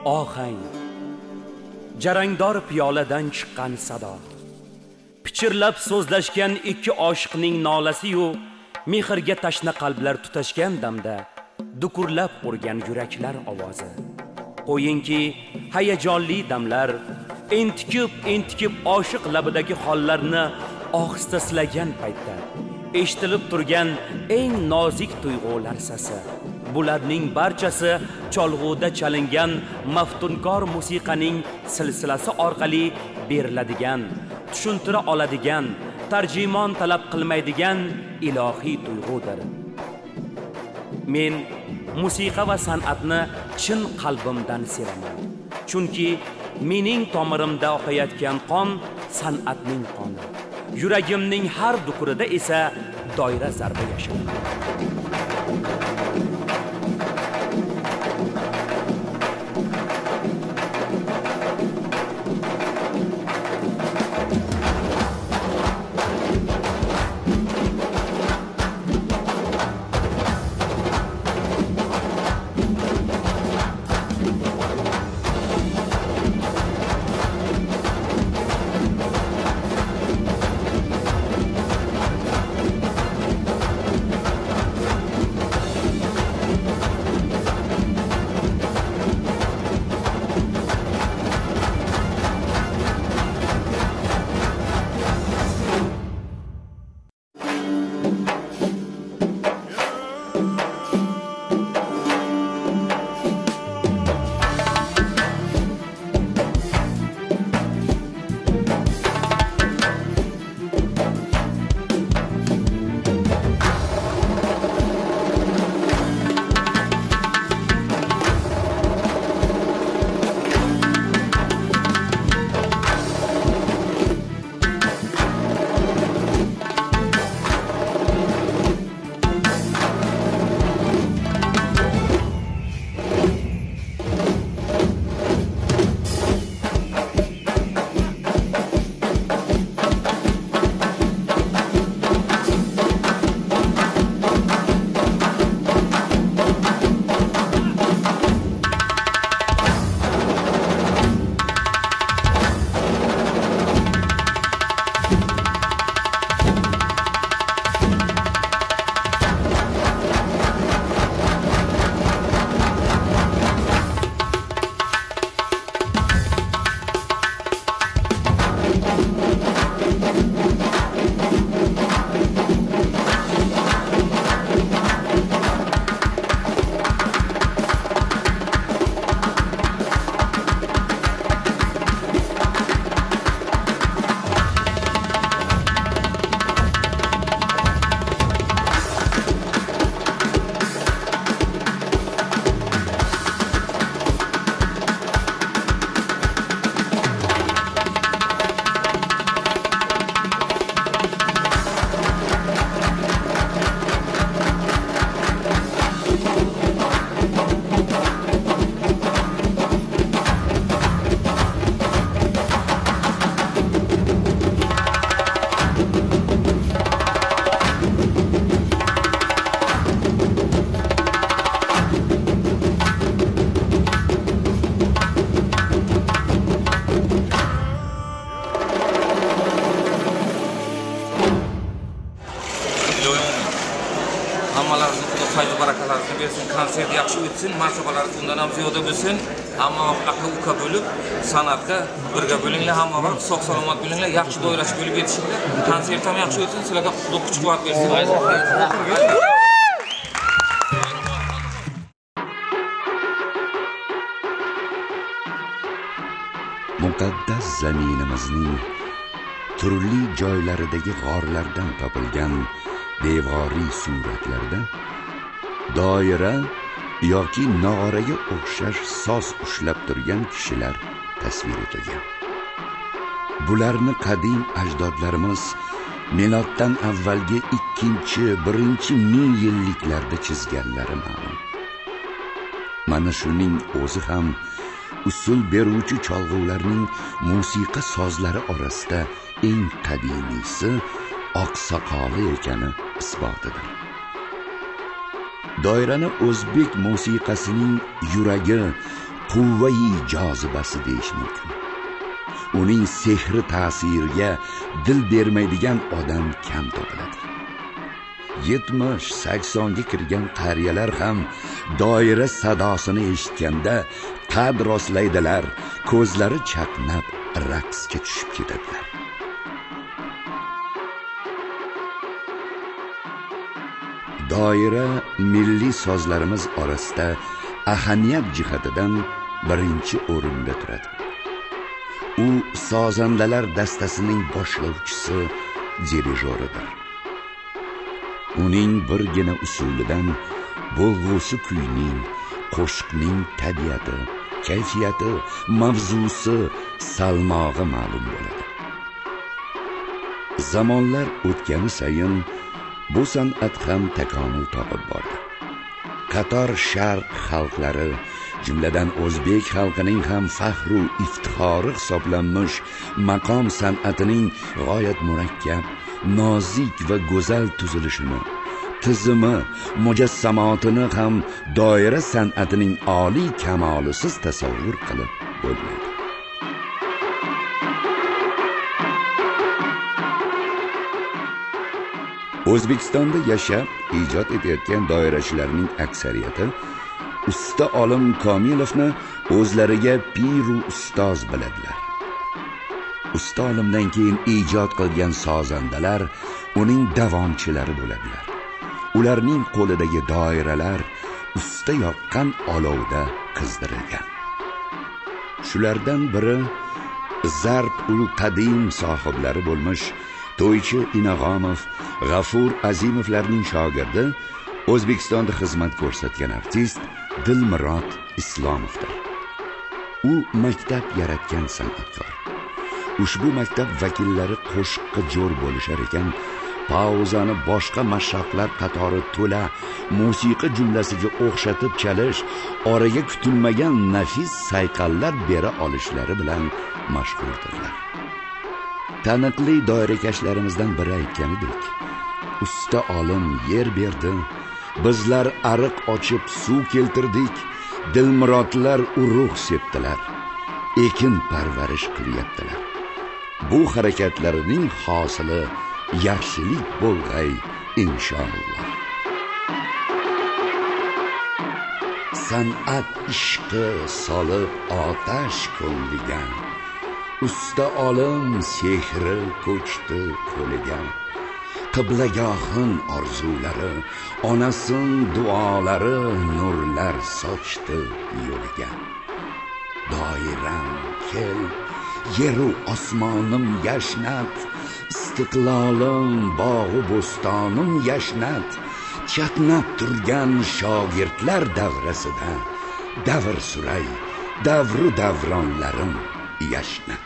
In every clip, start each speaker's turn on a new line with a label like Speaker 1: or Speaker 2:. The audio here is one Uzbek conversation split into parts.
Speaker 1: ohang, jarangdor piyoladan chiqqan sado, pichirlab so'zlashgan ikki oshiqning nolasi-yu, mehrga tashna qalblar tutashgan damda dukurlab urgan yuraklar ovozi. Qo'yingki, hayajonli damlar, entikib oshiq labidagi hollarni ohista silagan paytda eshitilib turgan eng nozik tuyg'ular sasi. Bularning barchasi cholg'uda chalingan maftunkor musiqaning silsilasi orqali beriladigan, tushuntira oladigan, tarjimon talab qilmaydigan ilohiy tuyg'udir. Men musiqa va san'atni chin qalbimdan sevaman. Chunki mening tomirimda oqayotgan qon san'atning qoni. Yuragimning har dukurida esa doira zarba yashagan.
Speaker 2: Konsert yaxshi o'tsin, masofalar bundan ham ziyoda bo'lsin. Hamma aql uka bo'lib, san'atga birga bo'linglar, hamma vaqt sog' salomat bo'linglar, yaxshi doirachi bo'lib yetishinglar. Konsert ham yaxshi o'tsin, sizlarga Xudo kuch-quvvat bersin.
Speaker 3: Muqaddas zaminimizning turli joylaridagi g'orlardan topilgan devoriy suratlarda doira yoki nog'oraga o'xshash soz ushlab turgan kishilar tasvir etilgan. Bularni qadim ajdodlarimiz miloddan avvalgi 2-1 ming yilliklarda chizganlari ma'lum. Mana shuning o'zi ham usul beruvchi cholg'ularning musiqa sozlari orasida eng qadimiysi oqsoqoli ekani isbotidir. Doirani o'zbek musiqasining yuragi, quvvai jozibasi deyish mumkin. Uning sehri ta'siriga dil bermaydigan odam kam topiladi. 70-80 ga kirgan qariyalar ham doira sadosini eshitganda qad rostlaydilar, ko'zlari chaqnab raqsga tushib ketadilar. Doira milliy sozlarimiz orasida ahamiyat jihatidan birinchi o'rinda turadi. U sozandalar dastasining boshlovchisi, dirijoridir. Uning birgina usulidan bo'lg'usi kuyning, qo'shiqning tabiati, kayfiyati, mavzusi, salmog'i ma'lum bo'ladi. Zamonlar o'tgani sayin bu san'at ham takomil topib bordi. Qator sharq xalqlari, jumladan o'zbek xalqining ham faxru iftixori hisoblanmish maqom san'atining g'oyat murakkab, nozik va go'zal tuzilishini, tizimi, mujassamotini ham doira san'atining oliy kamolisiz tasavvur qilib bo'lmaydi. O'zbekistonda yashab ijod etayotgan doirachilarning aksariyati usta olim Komilovni o'zlariga piru ustoz biladilar. Usta olimdan keyin ijod qilgan sozandalar uning davomchilari bo'ladilar. Ularning qo'lidagi doiralar usta yoqqan olovda qizdirilgan. Shulardan biri Zarb-ul Qadim sohiblari bo'lmish To'ychi Inag'omov, G'afur Azimovlarning shogirdi, O'zbekistonda xizmat ko'rsatgan artist Dilmurod Islomovdir. U maktab yaratgan san'atkor. Ushbu maktab vakillari qo'shiqqa jo'r bo'lishar ekan, pauzani boshqa mashhurlar qatori to'la musiqa jumlasiga o'xshatib chalish, oraga kutilmagan nafis sayqallar bera olishlari bilan mashhurdirlar. Taniqli doirakashlarimizdan biri aytganidek, usta olim yer berdi, bizlar ariq ochib suv keltirdik, dilmurodlar urug' sepdilar, ekin parvarish qilyaptilar. Bu harakatlarining hosili yaxshilik bo'lg'ay inshaalloh. San'at ishqi solib otash ko'ngliga, usta olim sehri ko'chdi qo'liga. Qiblagohin orzulari, onasin duolari nurlar sochdi yo'liga. Doiram kel, yeru osmonim yashnat, istiqlolim bog'u bo'stonim yashnat. Chaqnab turgan shogirdlar davrasida davr suray, davru davronlarim yashnat.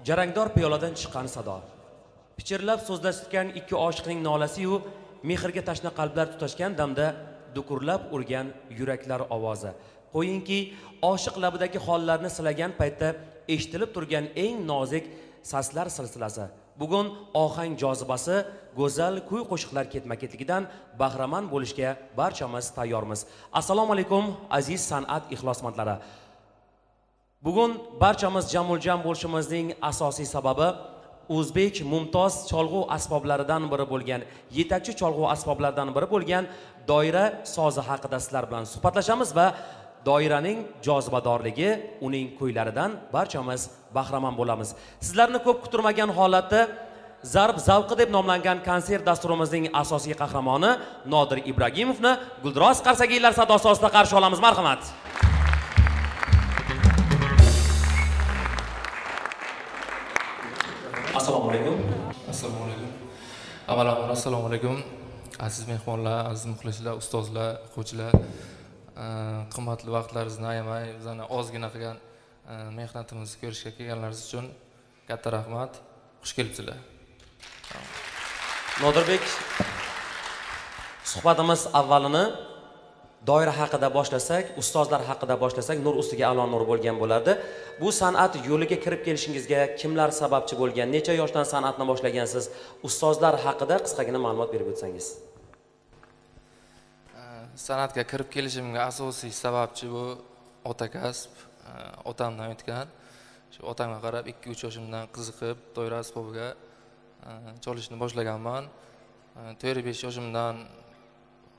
Speaker 1: Jarangdor piyoladan chiqqan sado. Pichirlab so'zlashgan ikki oshiqning nolasi-yu mehrga tashna qalblar tutashgan damda dukurlab urgan yuraklar ovozi. Qo'yingki, oshiq labidagi hollarni silagan paytda eshitilib turgan eng nozik saslar silsilasi. Bugun ohang jozibasi, go'zal kuy-qo'shiqlar ketma-ketligidan bahramand bo'lishga barchamiz tayyormiz. Assalomu alaykum aziz san'at ixlosmandlari. Bugun barchamiz jamul-jam bo'lishimizning asosiy sababi o'zbek mumtoz cholg'u asboblaridan biri bo'lgan, yetakchi cholg'u asboblaridan biri bo'lgan doira sozi haqida sizlar bilan suhbatlashamiz va doiraning jozibadorligi, uning kuylaridan barchamiz bahramand bo'lamiz. Sizlarni ko'p kutilmagan holatda Zarb zavqi deb nomlangan konsert dasturimizning asosiy qahramoni Nodir Ibragimovni guldiroz qarsakiylar sadosi ostida qarshi olamiz. Marhamat. Assalomu alaykum.
Speaker 4: Assalomu alaykum. Avvalambor assalomu alaykum. Aziz mehmonlar, aziz muxlislar, ustozlar, o'quvchilar, qimmatli vaqtlaringizni ayamay, bizani ozgina qilgan mehnatimizni ko'rishga kelganlaringiz uchun katta rahmat. Xush kelibsizlar.
Speaker 1: Nodirbek, suhbatimiz avvalini doira haqida boshlasak, ustozlar haqida boshlasak, nur ustiga alon nur bo'lgan bo'lardi. Bu san'at yo'liga kirib kelishingizga kimlar sababchi bo'lgan? Necha yoshdan san'atni boshlagansiz? Ustozlar haqida qisqagina ma'lumot berib o'tsangiz.
Speaker 4: San'atga kirib kelishimga asosiy sababchi bu ota kasb, otamdan o'tgan. Shu otamga qarab 2-3 yoshimdan qiziqib, doira asbobiga cholishni boshlaganman. 4-5 yoshimdan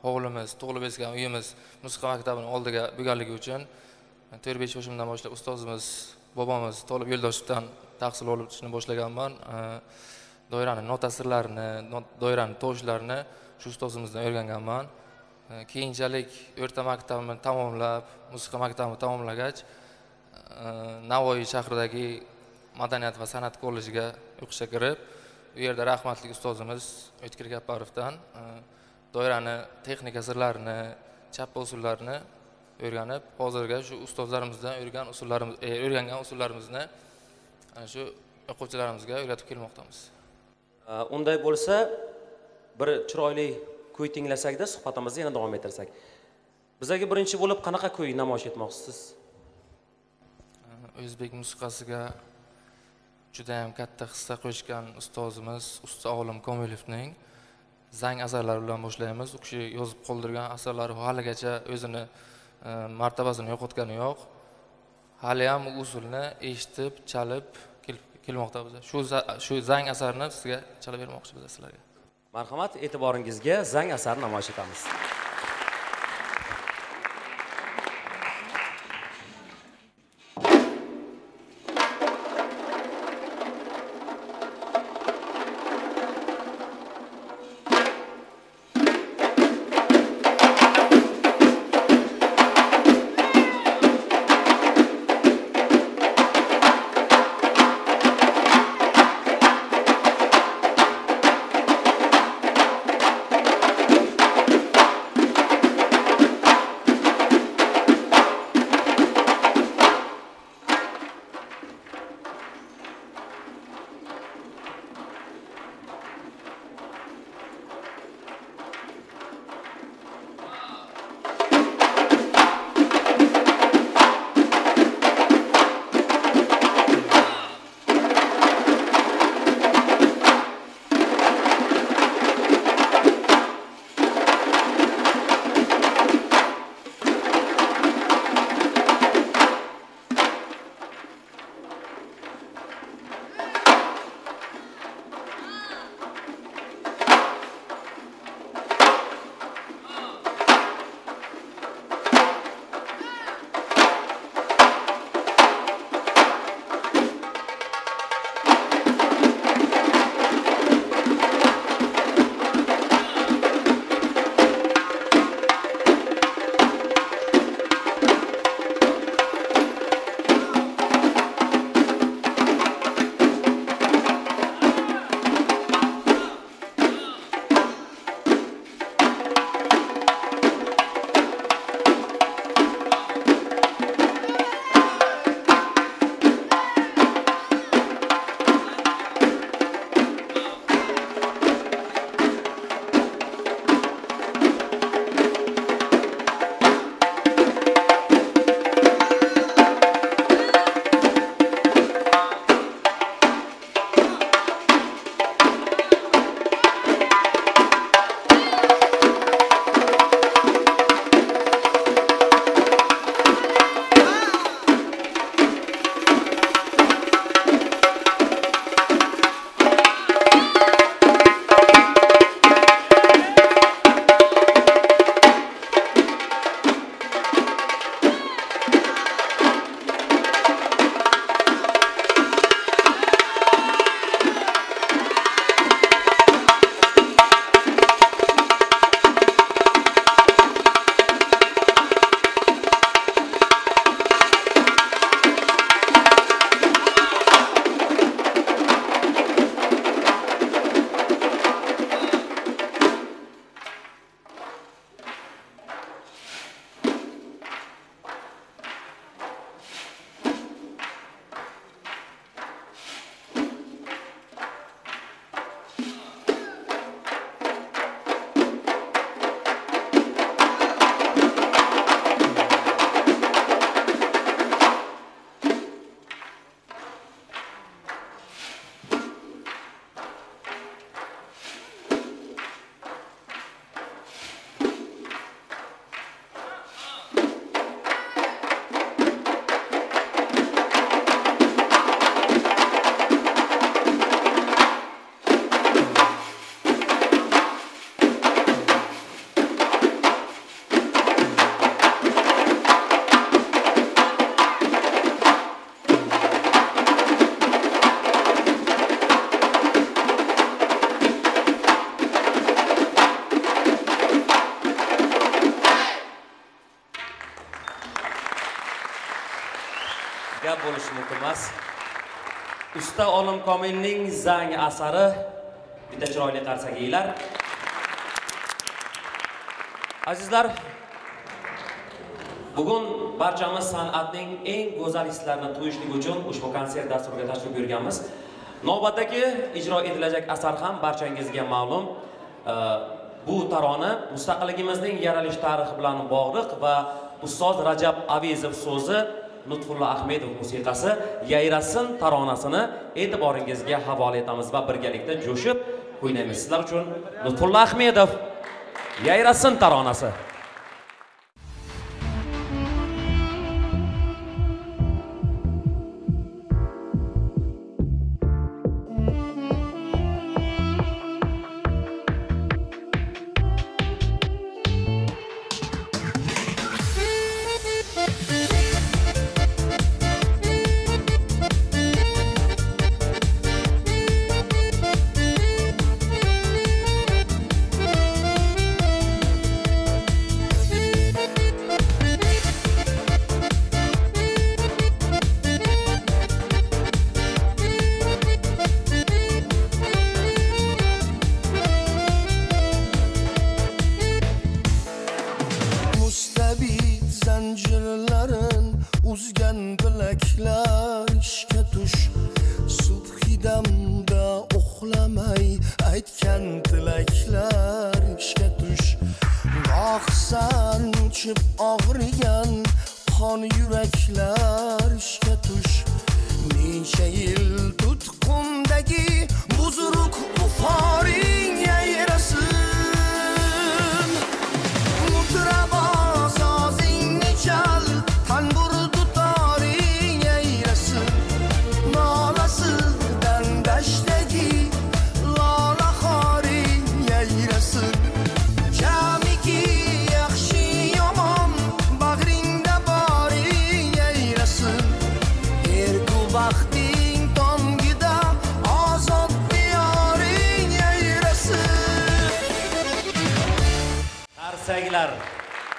Speaker 4: o'g'limiz tug'ilib o'sgan uyimiz musiqa maktabining oldiga bo'lganligi uchun 4-5 yoshimdan boshlab ustozimiz, bobomiz Tolib Yo'ldoshovdan tahsil olishni boshlaganman. Doiraning nota sirlarini, doiraning to'shlarini shu ustozimizdan o'rganganman. Keyinchalik o'rta maktabimni tamomlab, musiqa maktabini tamomlagach, Navoiy shahridagi Madaniyat va san'at kollejiga o'qishga kirib, u yerda rahmatli ustozimiz O'tkir Gaparovdan doirani texnika sirlarini, chappa usullarini o'rganib, hozirga shu ustozlarimizdan o'rgangan usullarimizni shu o'quvchilarimizga o'rgatib kelmoqdamiz.
Speaker 1: Unday bo'lsa, bir chiroyli kuy tinglasakda suhbatimizni yana davom ettirsak. Bizga birinchi bo'lib qanaqa kuy namoyish etmoqchisiz?
Speaker 4: O'zbek musiqasiga juda ham katta hissa qo'shgan ustozimiz Usta Olim Komilovning Zang asarlari bilan boshlaymiz. U kishi yozib qoldirgan asarlari haligacha o'zini martabasini yo'qotgani yo'q. Hali ham usulni eshitib, chalib kelmoqda biz. Shu Zang asarini sizga chalib bermoqchimiz sizlarga.
Speaker 1: Marhamat, e'tiboringizga Zang asarini namoyish etamiz. gap bo'lishi mumkin emas. Usta Olim Komilning Zang asari bitta chiroyli qarsak yeylar. Azizlar, bugun barchamiz san'atning eng go'zal hislarini tuyishlik uchun ushbu konsert dasturiga tashrif buyurganmiz. Navbatdagi ijro etilajak asar ham barchangizga ma'lum. Bu tarona mustaqilligimizning yaralish tarixi bilan bog'liq va ustoz Rajab Avezov so'zi, Lutfulla Ahmedov musiqasi Yayrasin taronasini e'tiboringizga havola etamiz va birgalikda jo'shib kuynaymiz. Sizlar uchun Lutfulla Ahmedov Yayrasin taronasi.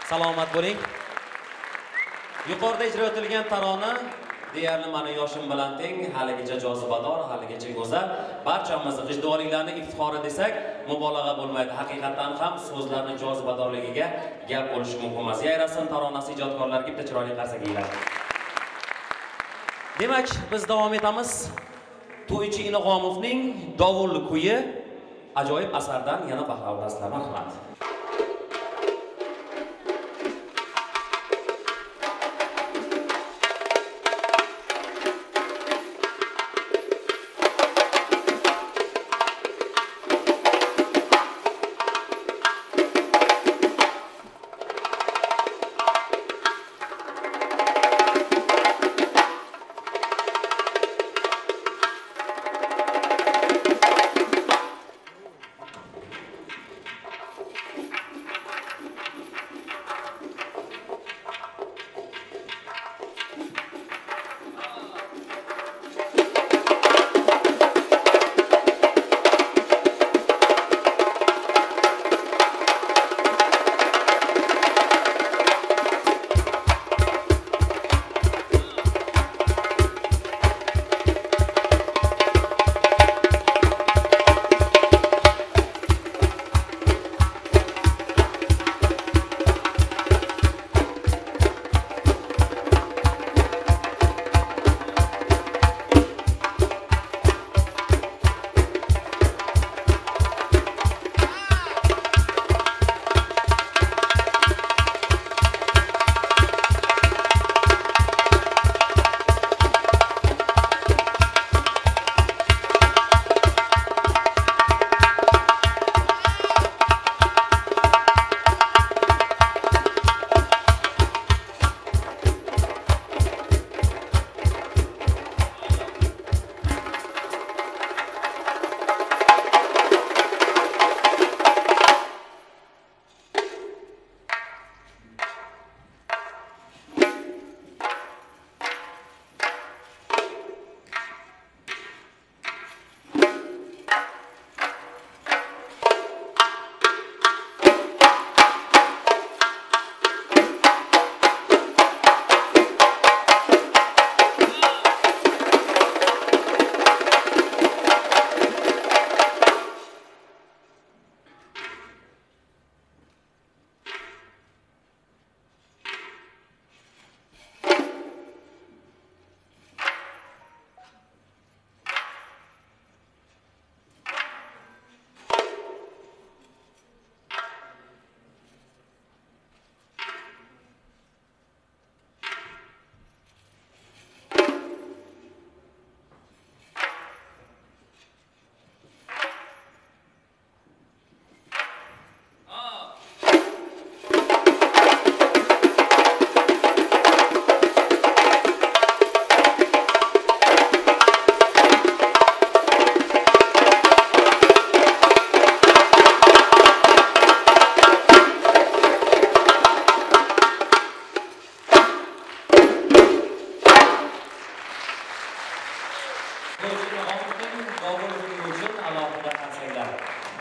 Speaker 1: Salomat bo'ling. Yuqorida ijro etilgan tarona deyarli meni yoshim bilan teng, haligacha jozibador, haligacha go'zal. Barchamiz g'ijduvonliklarni iftixori desak, mubolag'a bo'lmaydi. Haqiqatan ham so'zlarning jozibadorligiga gap bo'lishi mumkin emas. Yayrasin taronasi ijodkorlariga bitta chiroyli qarsak yeylar. Demak, biz davom etamiz. To'ychi Inig'omovning Dovul kuyi ajoyib asardan yana bahra olasizlar. Rahmat.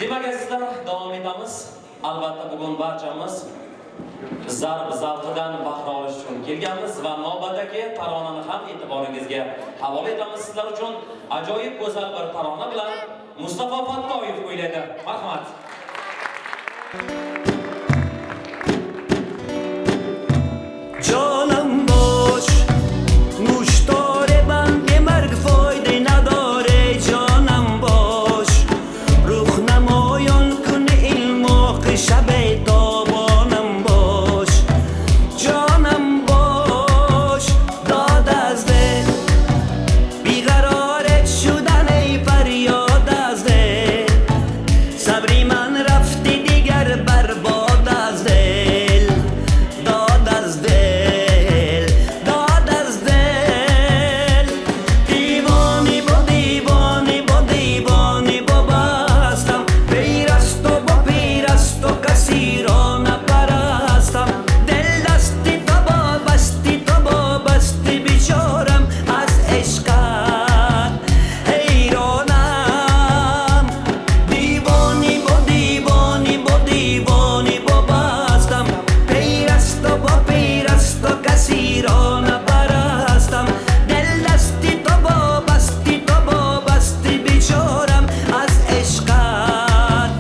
Speaker 1: Demak, sizlar davom etamiz. Albatta bugun barchamiz zarb zavqidan bahra olish uchun kelganmiz va navbatdagi taronani ham e'tiboringizga havola etamiz. Sizlar uchun ajoyib go'zal bir tarona bilan Mustafa Fattoyev kuylaydi. Marhamat.
Speaker 5: جانم باش مشتاق بند مرگ فایده نداره جانم باش روح نمایان کن علماق شب تابانم باش جانم باش داد از دل بیقرارت شدن ای فریاد از دل صبری من رفتی دیگر برباد از دل داد از دل داد از دل دیوانی با دیوانی با دیوانی با بستم پیرست و با پیرست و کسی را نپرستم دل دستی تا با بستی بیچارم از عشقت حیرانم دیوانی با دیوانی با دیوانی با بستم پیرست و با پیرست و کسی را نپرستم دل دستی تا با بستی بیچارم از عشقت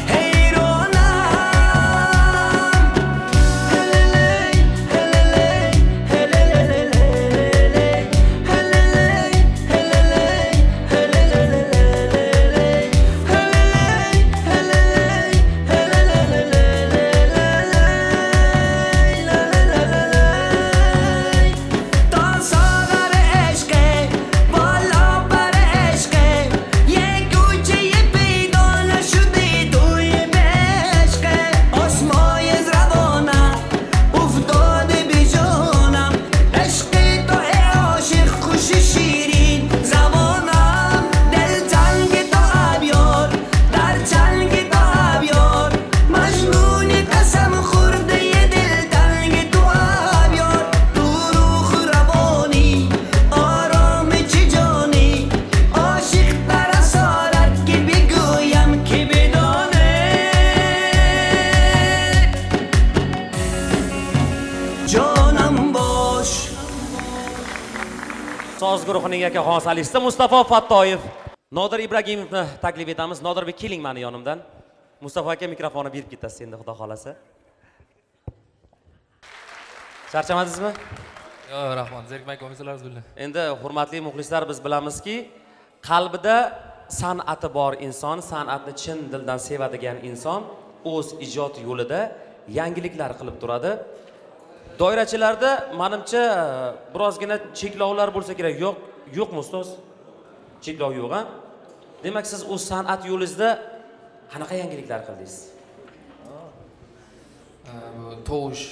Speaker 5: حیرانم هللی هللی هللی تا ساغر عشقه بالا بر عشقه یه کوچه پیدا نشدی توی عشقه آسمای روانه افتاده بی جانم عشقی تو ای عاشق خوشی شیرین زبانم دل تنگ تو ابیار در چنگ تو ابیار مجنونی قسم خورده یه دل تنگ تو ابیار تو روح روانی آرام چی جانی عاشق در اسارت که بگویم که بدانه جانم باش
Speaker 1: So'z guruhining yakkaxon solisti Mustafa Fattoyev. Nodir Ibragimovni taklif etamiz. Nodirbek, keling meni yonimdan. Mustafa aka mikrofonni berib ketasiz endi xudo xolasa. Charchamadingizmi?
Speaker 4: Yo'q, rahmat. Zerikmay qo'ymaysizlar billah.
Speaker 1: Endi hurmatli muxlislar, biz bilamizki, qalbida san'ati bor inson, san'atni chin dildan sevadigan inson o'z ijod yo'lida yangiliklar qilib turadi. Doirachilarda menimcha birozgina cheklovlar bo'lsa kerak. Yo'qmi ustoz? Cheklov yo'q, ha? Demak, siz o'z san'at yo'lingizda qanaqa yangiliklar qildingiz?
Speaker 4: Bu tovush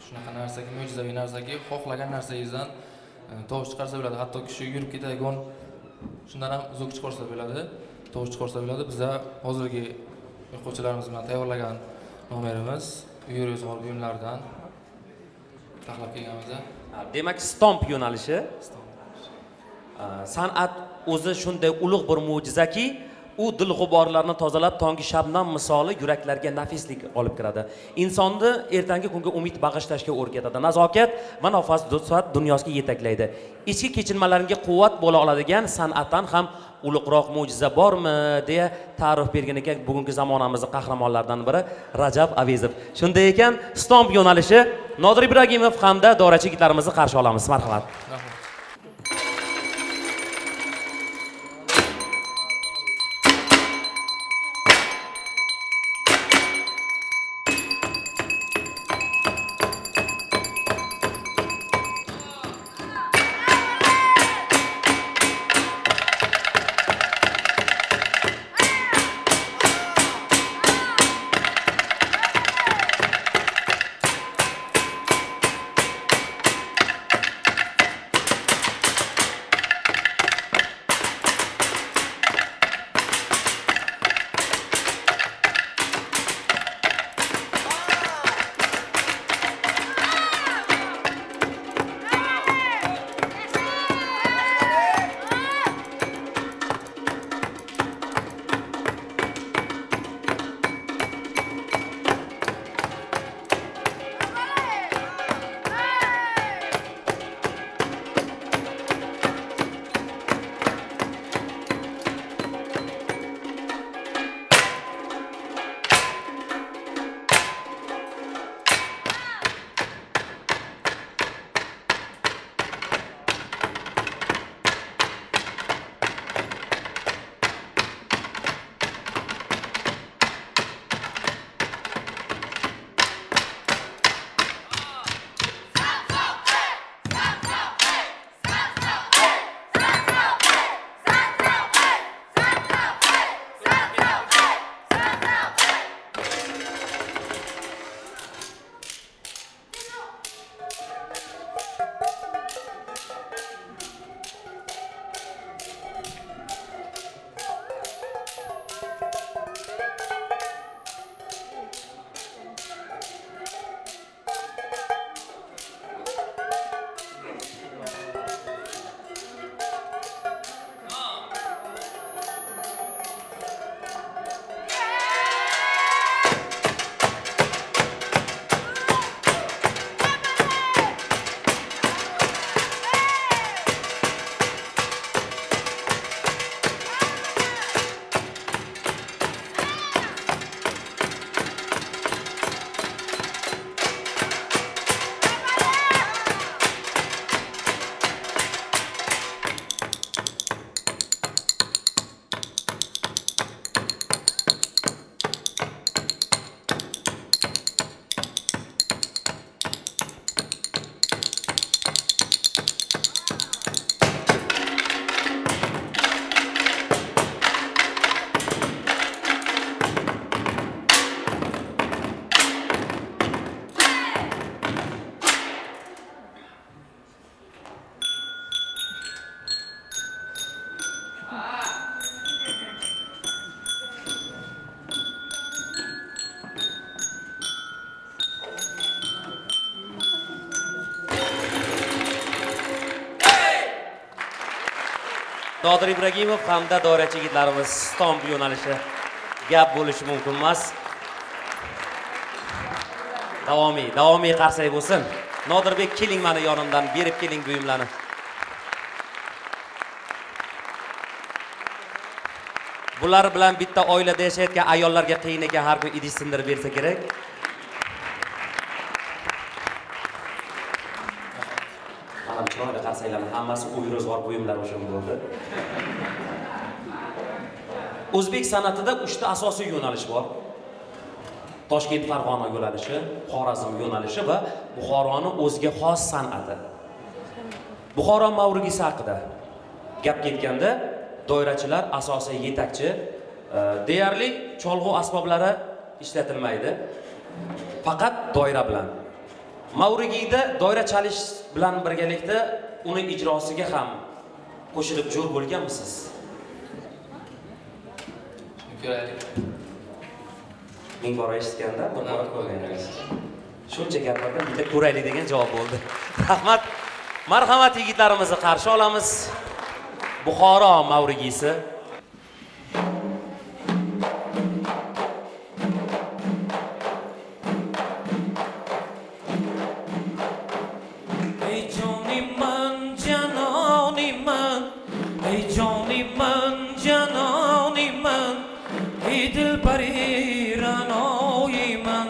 Speaker 4: shunaqa narsaki, mo'jizaviy narsaki, xohlagan narsangizdan tovush chiqarsa bo'ladi. Hatto kishi yurib ketadigan shundan ham zuk chiqarsa bo'ladi. Tovush chiqarsa bo'ladi. Bizda hozirgi o'quvchilarimiz bilan tayyorlagan nomerimiz yuriz buyumlardan taxlab kelganmiz.
Speaker 1: Demak, stomp yo'nalishi. San'at o'zi shunday ulug' bir mo'jizaki, u dil g'uborlarni tozalab tongi shabnam misoli yuraklarga nafislik olib kiradi. Insonni ertangi kunga umid bag'ishlashga o'rgatadi. Nazokat va nafas dunyosiga yetaklaydi. Ichki kechinmalaringga quvvat bo'la oladigan san'atdan ham ulug'roq mo'jiza bormi deya ta'rif bergan ekan bugungi zamonamizning qahramonlaridan biri Rajab Avezov. Shunday ekan, stomp yo'nalishi Nodir Ibragimov hamda dorachi yigitlarimizni qarshi olamiz. Marhamat. Nodir Ibragimov hamda doirachi yigitlarimiz stomp yo'nalishi gap bo'lishi mumkin emas. Davomiy qarsak bo'lsin. Nodirbek, keling meni yonimdan, berib keling buyumlarni. Bular bilan bitta oilada yashayotgan ayollarga qiyin ekan, har kun idish sindirib bersa kerak. Mana chiroyli qarsaklarning hammasi o'y-ro'zg'or buyumlar o'sha bo'ldi. O'zbek san'atida 3 ta asosiy yo'nalish bor. Toshkent Farg'ona yo'nalishi, Xorazm yo'nalishi va Buxoroning o'ziga xos san'ati. Buxoro mavrigisi haqida gap ketganda, doirachilar asosiy yetakchi, deyarli cholg'u asboblari ishlatilmaydi. Faqat doira bilan. Mavrigida doira chalish bilan birgalikda uni ijrosiga ham qo'shilib jo'r bo'lganmisiz?
Speaker 4: Ko'raylik.
Speaker 1: Ming bora eshitganda, bir bora ko'rganingiz. Shuncha gaplardan bitta ko'raylik degan javob bo'ldi. Rahmat. Marhamat yigitlarimizni qarshi olamiz. Buxoro mavrigisi.
Speaker 5: Ey joniman, janoniman, ey joniman, janoniman, ey dilparanoyiman,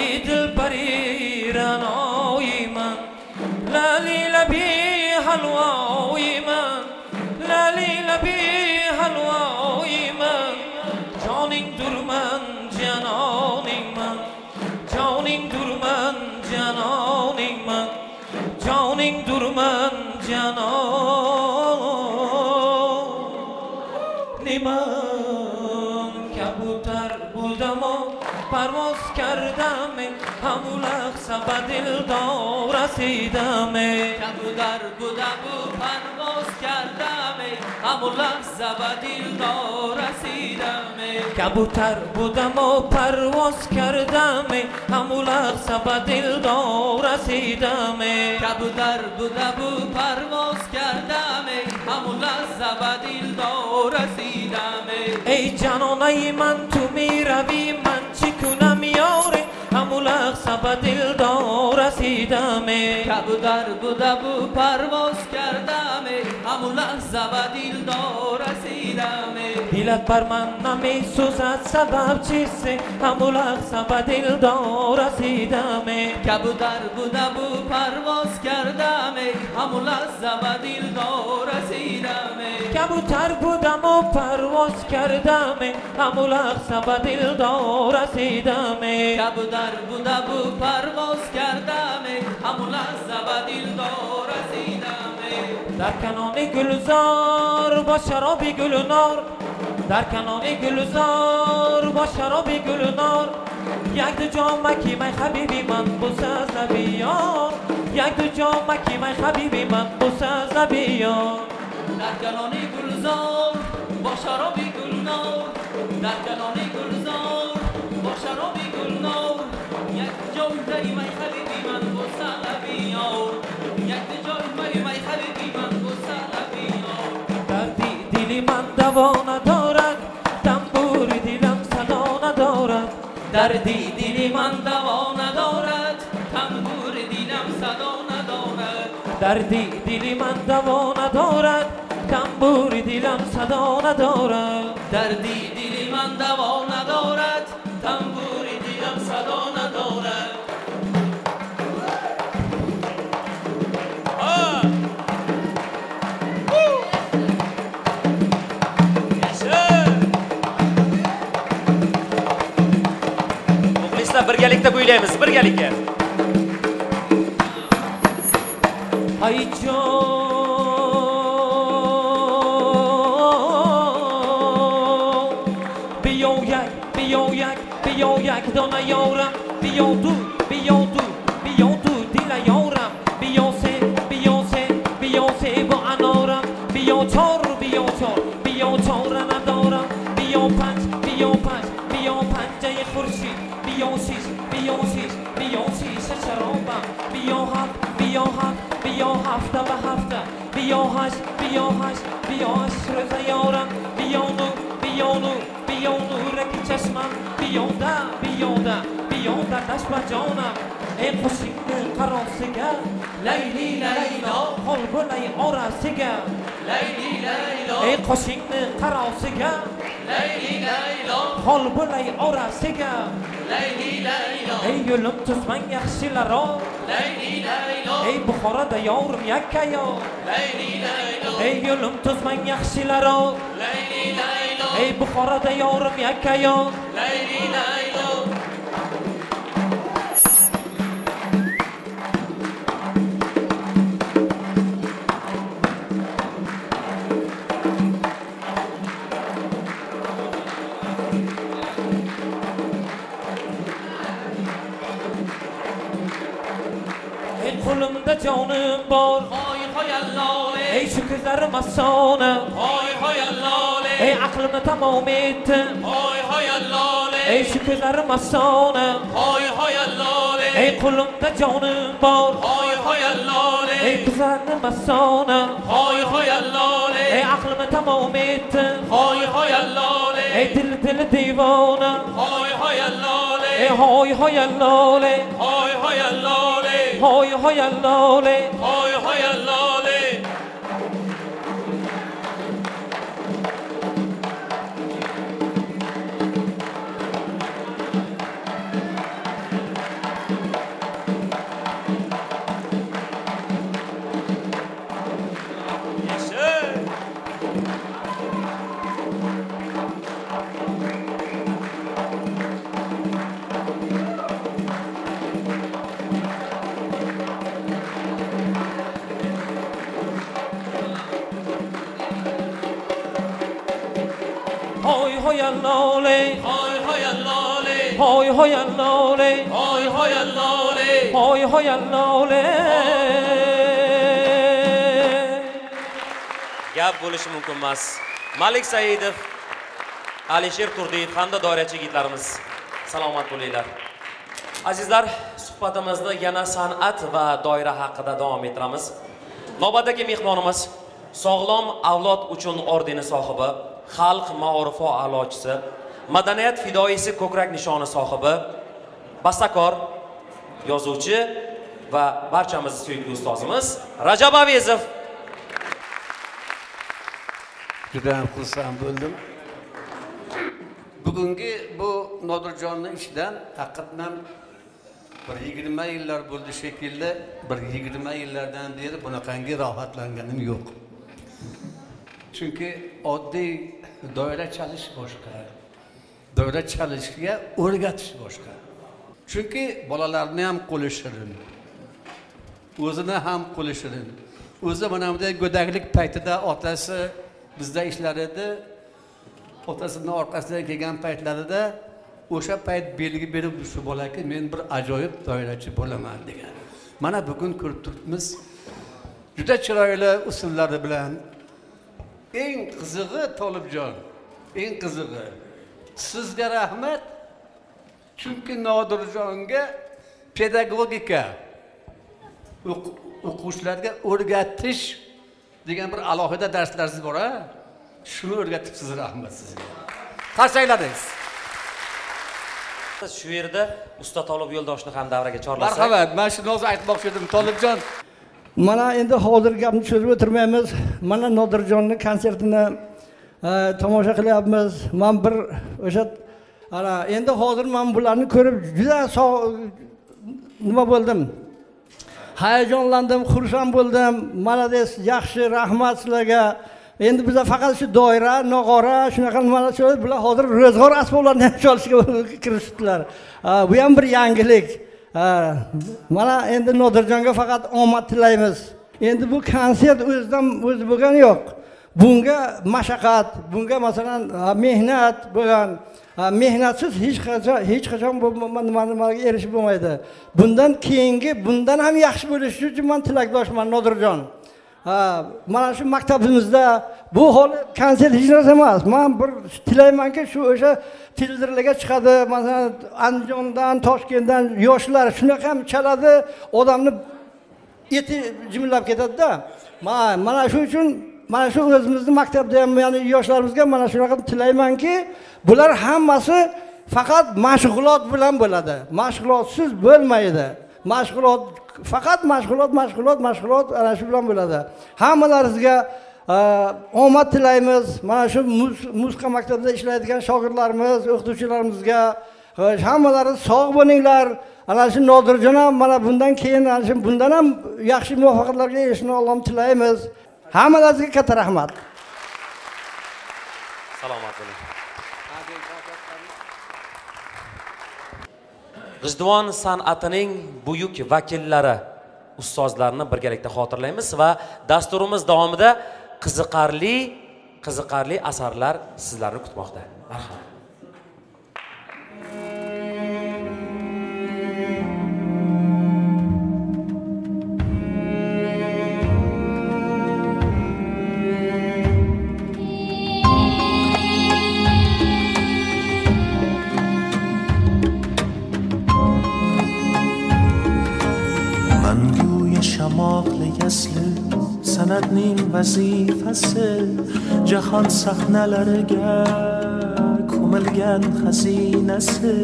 Speaker 5: ey dilparanoyiman, lali labi halvoyiman, lali labi halvoyiman, joning durman, janoningman, joning durman, janoningman, joning durman, janoningman. Kabutar buldamo parvoz kardame, hamulaq sabadil dorasiydame. Kabutar budamu parvoz kardame, hamulaq sabadil dorasiydame. Kabutar budamo parvoz kardame, hamulaq sabadil dorasiydame. Kabutar budamu parvoz kardame, hamulaq sabadil dorasiydame. Ey janonayman tu miravi man chikunam yore, hamulaq sabadil dorasiydame. Kabutar budamu parvoz kardame, hamulaq sabadil dorasiydame. Dilat barman nami so'zat sababchisi, hamulaq sabadil dorasiydame. Kabutar budamu parvoz kardame, hamulaq sabadil dorasiydame. Kabutar budamu parvoz kardame, hamulaq sabadil dorasiydame. Kabutar budamu parvoz kardame, hamulaq sabadil dorasiydame. Dar kanoni gulzor ba sharobi gulnor, dar kanoni gulzor ba sharobi gulnor, yakdu jomaki may habibi man busa zabiyor, yakdu jomaki may habibi man busa zabiyor. Dar kanoni gulzor ba sharobi gulnor, dar kanoni gulzor ba sharobi gulnor, yakdu jomaki may habibi man busa zabiyor, yakdu jomaki may habibi man busa zabiyor. Dardi dili man davona dorad, tamburi dilam sadona dorad. Dardi dili man davona dorad, tamburi dilam sadona dorad. Dardi dili man davona dorad, tamburi dilam sadona dorad. Dardi dili man davona dorad, tamburi dilam sadona dorad.
Speaker 1: Birgalikda kuylaymiz, birgalikda.
Speaker 5: Ayjon biyoyak dona yoram, biyodu dila yoram, biyose bu anoram, biyochor anadoram, biyopanch jay khurshid, biyoshish sharobam, biyo hafta va hafta, بیاهش بیاهش بیاهش روز یارم بیانو بیانو بیانو رکی چشمم بیانده بیانده بیانده دشت به جانم ای خوشینگ قراسگه لیلی لیلا خلبلی آرسگه لیلی لیلا ای خوشینگ قراسگه لیلی لیلا خلبلی آرسگه لیلی لیلا ای یولم تسمن یخشیلرا لیلی لیلا ای بخارا دیارم یکیا لیلی لیلا ای یولم تسمن یخشیلرا لیلی لیلا ای بخارا دیارم یکیا لیلی لیلا قلمده جانم بار های های اللاله ای شکر مسانه های های اللاله ای عقلم تمامیت های های اللاله ای شکر مسانه های های اللاله ای قلمده جانم بار های های اللاله ای کزر مسانه های های اللاله ای عقلم تمامیت های های اللاله ای دل دل دیوانه های های اللاله ای های های اللاله های های اللاله های های اللاله های های اللاله های اللاله های های اللاله های های اللاله های های اللاله های های اللاله
Speaker 1: gap bo'lishi mumkin emas. Malik Saidov, Alisher Turdiyev hamda doirachi yigitlarimiz salomat bo'linglar. Azizlar, suhbatimizni yana san'at va doira haqida davom ettiramiz. Navbatdagi mehmonimiz Sog'lom avlod uchun ordeni sohibi, xalq ma'rifo a'lochisi, madaniyat fidoyisi ko'krak nishoni sohibi, bastakor, yozuvchi va barchamiz suyukli ustozimiz Rajab Avezov.
Speaker 6: Juda ham xursand bo'ldim. Bugungi bu Nodirjonning ishidan haqiqatan bir 20 yillar bo'ldi shekilli, bir 20 yillardan beri bunaqangi rohatlanganim yo'q. Chunki oddiy doira chalish boshqa, doira chalishga o'rgatish boshqa. Chunki bolalarni ham qo'li shirin, o'zini ham qo'li shirin. O'zi mana bunday go'daklik paytida otasi bizda ishlar edi. Otasining orqasidan kelgan paytlarida o'sha payt belgi berib shu bolaki men bir ajoyib doirachi bo'laman degan. Mana bugun ko'rib turibmiz. Juda chiroyli usullari bilan eng qizig'i Tolibjon, eng qizig'i sizga rahmat. Chunki Nodirjonga pedagogika, o'quvchilarga o'rgatish degan bir alohida darslaringiz bor-a? Shuni o'rgatibsiz, rahmat sizga. Qarsayladingiz.
Speaker 1: Shu yerda usta Tolib Yo'ldoshni ham davraga chorlasak.
Speaker 6: Marhamat, men shuni o'zi aytmoqchi edim, Tolibjon.
Speaker 7: Mana endi hozir gapni cho'zib o'tirmaymiz. Mana Nodirjonni konsertini tomosha qilyapmiz. Men bir o'sha ana endi hozir men bularni ko'rib juda nima bo'ldim? Hayajonlandim, xursand bo'ldim. Malades, yaxshi, rahmat sizlarga. Endi bizlar faqat shu doira, nog'ora, shunaqa nimalar chalib, bular hozir ro'zg'or asboblarini ham chalishga kirishdilar. Bu ham bir yangilik. Mana endi Nodirjonga faqat omad tilaymiz. Endi bu konsert o'zidan o'zi bo'lgani yo'q. Bunga mashaqqat, bunga masalan mehnat bo'lgan. Mehnatsiz hech qachon nimaga erishib bo'lmaydi. Bundan keyingi bundan ham yaxshi bo'lishi uchun men tilakdoshman Nodirjon. Mana shu maktabimizda bu hol konsert hech narsa emas. Men bir tilaymanki shu o'sha televizorlarga chiqadi, masalan Andijondan, Toshkentdan yoshlar shunaqa ham chaladi, odamni eti jimlab ketadi-da. Mana shu uchun mana shu o'zimizni maktabda ham ya'ni yoshlarimizga mana shunaqa tilaymanki, bular hammasi faqat mashg'ulot bilan bo'ladi. Mashg'ulotsiz bo'lmaydi. Mashg'ulot faqat mashg'ulot ana shu bilan bo'ladi. Hammalaringizga omad tilaymiz. Mana shu musiqa maktabida ishlaydigan shogirdlarimiz, o'qituvchilarimizga hammalari sog' bo'linglar. Ana shu Nodirjon ham mana bundan keyin ana shu bundan ham yaxshi muvaffaqiyatlarga erishishini Allohim tilaymiz. Hammalaringizga katta rahmat.
Speaker 1: Salomat bo'ling. G'ijduvon san'atining buyuk vakillari, ustozlarni birgalikda xotirlaymiz va dasturimiz davomida qiziqarli asarlar sizlarni kutmoqda. Marhamat.
Speaker 8: asli san'atning vazifasi jahon sahnalariga ko'milgan xazinasi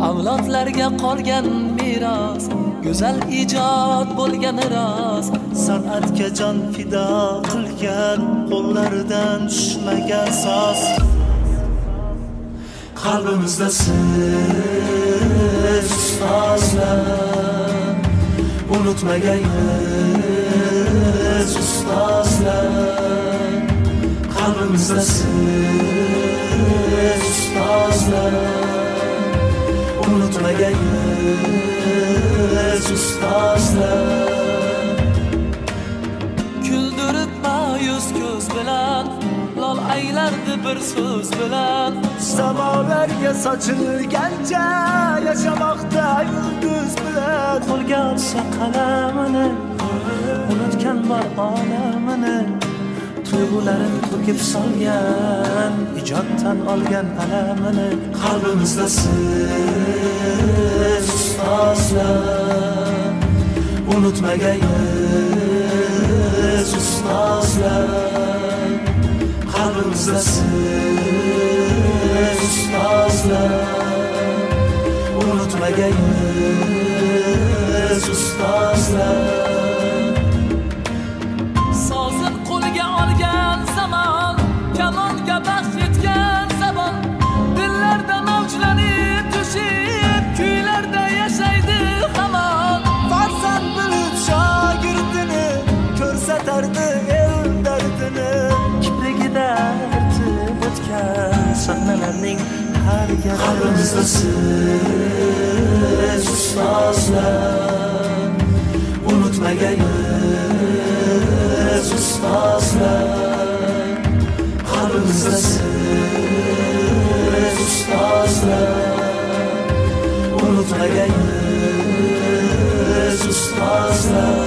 Speaker 9: avlodlarga qolgan meros go'zal ijod bo'lgan rost
Speaker 8: san'atga jon fido qilgan qo'llaridan tushmagan soz qalbimizda siz ustozlar unutmagaymiz ustozlar qalbimizda siz ustozlar unutmagaymiz ustozlar
Speaker 9: kuldirib ma'yus ko'z bilan lol aylardi bir so'z bilan
Speaker 8: samolarga sochilgancha yashamoqda yulduz bilan qo'lga olsa qalamini unutgan bor olamini tuyg'ularin to'kib solgan ijoddan olgan alamini qalbimizda siz ustozlar unutmagaymiz ustozlar qalbimizda siz ustozlar unutmagaymiz ustozlar
Speaker 9: sozin qo'liga olgan zamon kamonga baxsh etgan zamon dillarda mavjlanib tushib kuylarda yashaydi hamon
Speaker 8: farzand bilib shogirdini ko'rsatardi el dardini kiprigida artib o'tgan sahnalarning har gali qalbimizda siz ustozlar unutmagaymiz ustozlar qalbimizda siz ustozlar unutmagaymiz ustozlar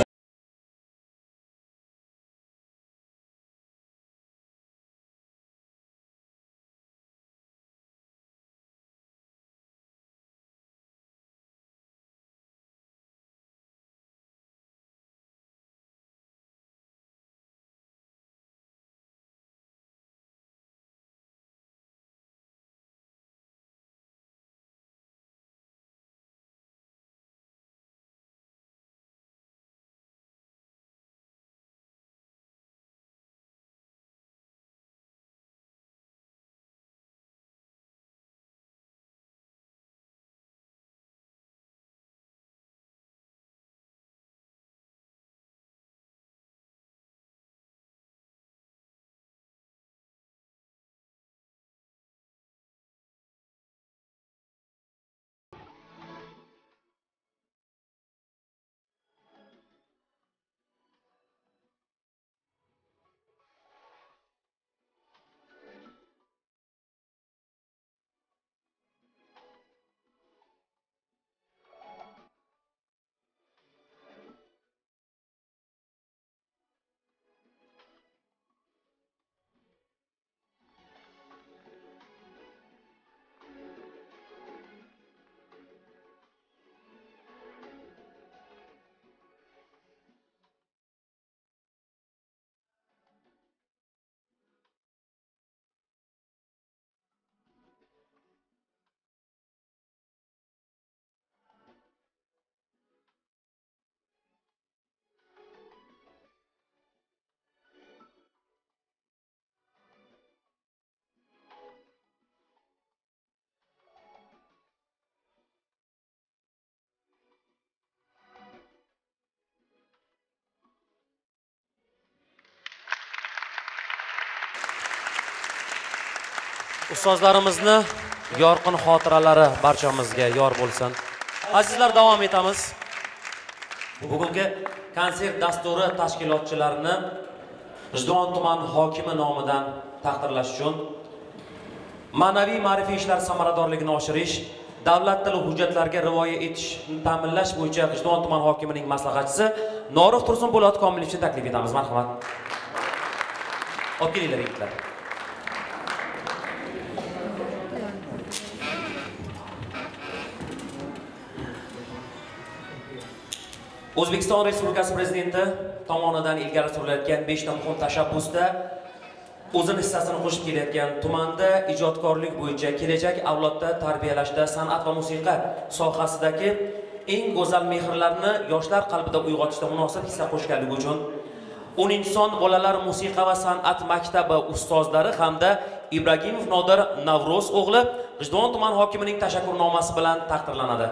Speaker 1: Ustozlarimizni yorqin xotiralari barchamizga yor bo'lsin. Azizlar, davom etamiz. Bugungi konsert dasturi tashkilotchilarini G'ijduvon tuman hokimi nomidan taqdirlash uchun ma'naviy ma'rifiy ishlar samaradorligini oshirish, davlat tili hujjatlariga rivoya etishni ta'minlash bo'yicha G'ijduvon tuman hokimining maslahatchisi Norif Tursunpo'lat Komilovni taklif etamiz. Marhamat. Olib kelinglar yigitlar. O'zbekiston Respublikasi Prezidenti tomonidan ilgari surilayotgan 5 ta muhim tashabbusda o'zini hissasini qo'shib kelayotgan tumanda ijodkorlik bo'yicha kelajak avlodda tarbiyalashda san'at va musiqa sohasidagi eng go'zal mehrlarni yoshlar qalbida uyg'otishda munosib hissa qo'shganligi uchun Uninson bolalar musiqa va san'at maktabi ustozlari hamda Ibragimov Nodir Navro'z o'g'li G'ijduvon tuman hokimining tashakkurnomasi bilan taqdirlanadi.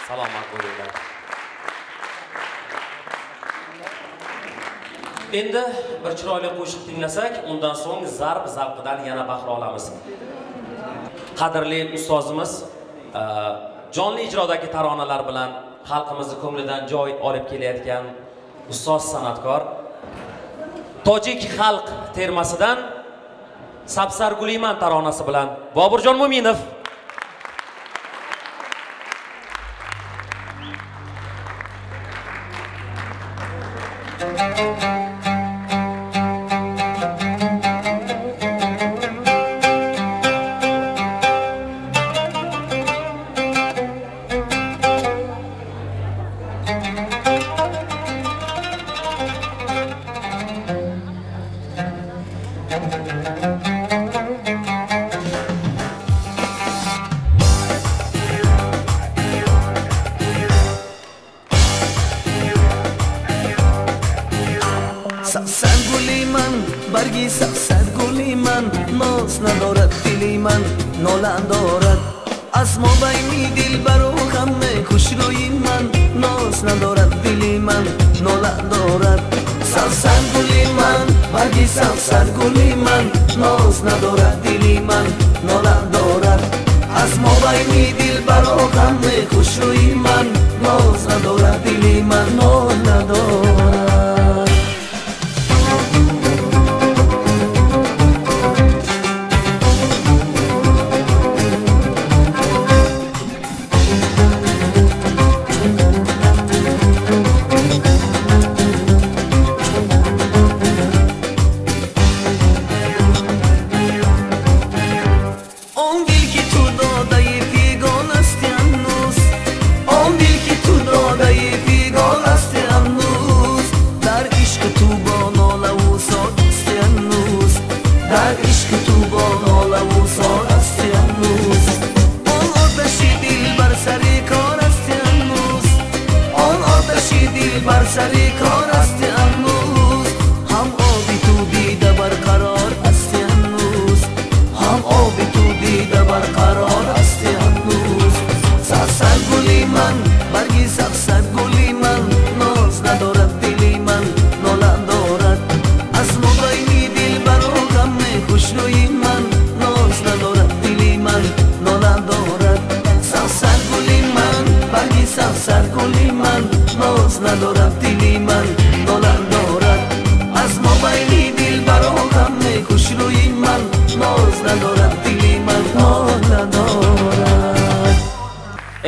Speaker 1: Salomat bo'linglar. Endi bir chiroyli qo'shiq tinglasak, undan so'ng zarb zavqidan yana bahra olamiz. Qadrli ustozimiz jonli ijrodagi taronalar bilan xalqimizni ko'nglidan joy olib kelayotgan ustoz san'atkor Tojik xalq termasidan Sabsar Guliman taronasi bilan Boburjon Mo'minov.
Speaker 8: Sabsar guliman, bargi sabsar guliman, noz nadorat diliman, nolan dorat. Asmo bayni dilbaro hamma xushro'yinman, noz nadorat diliman, nolan dorat. Sabsar guliman, bargi sabsar guliman, noz nadorat diliman, nolan dorat. Asmo bayni dilbaro hamma xushro'yinman, noz nadorat diliman, nolan dorat.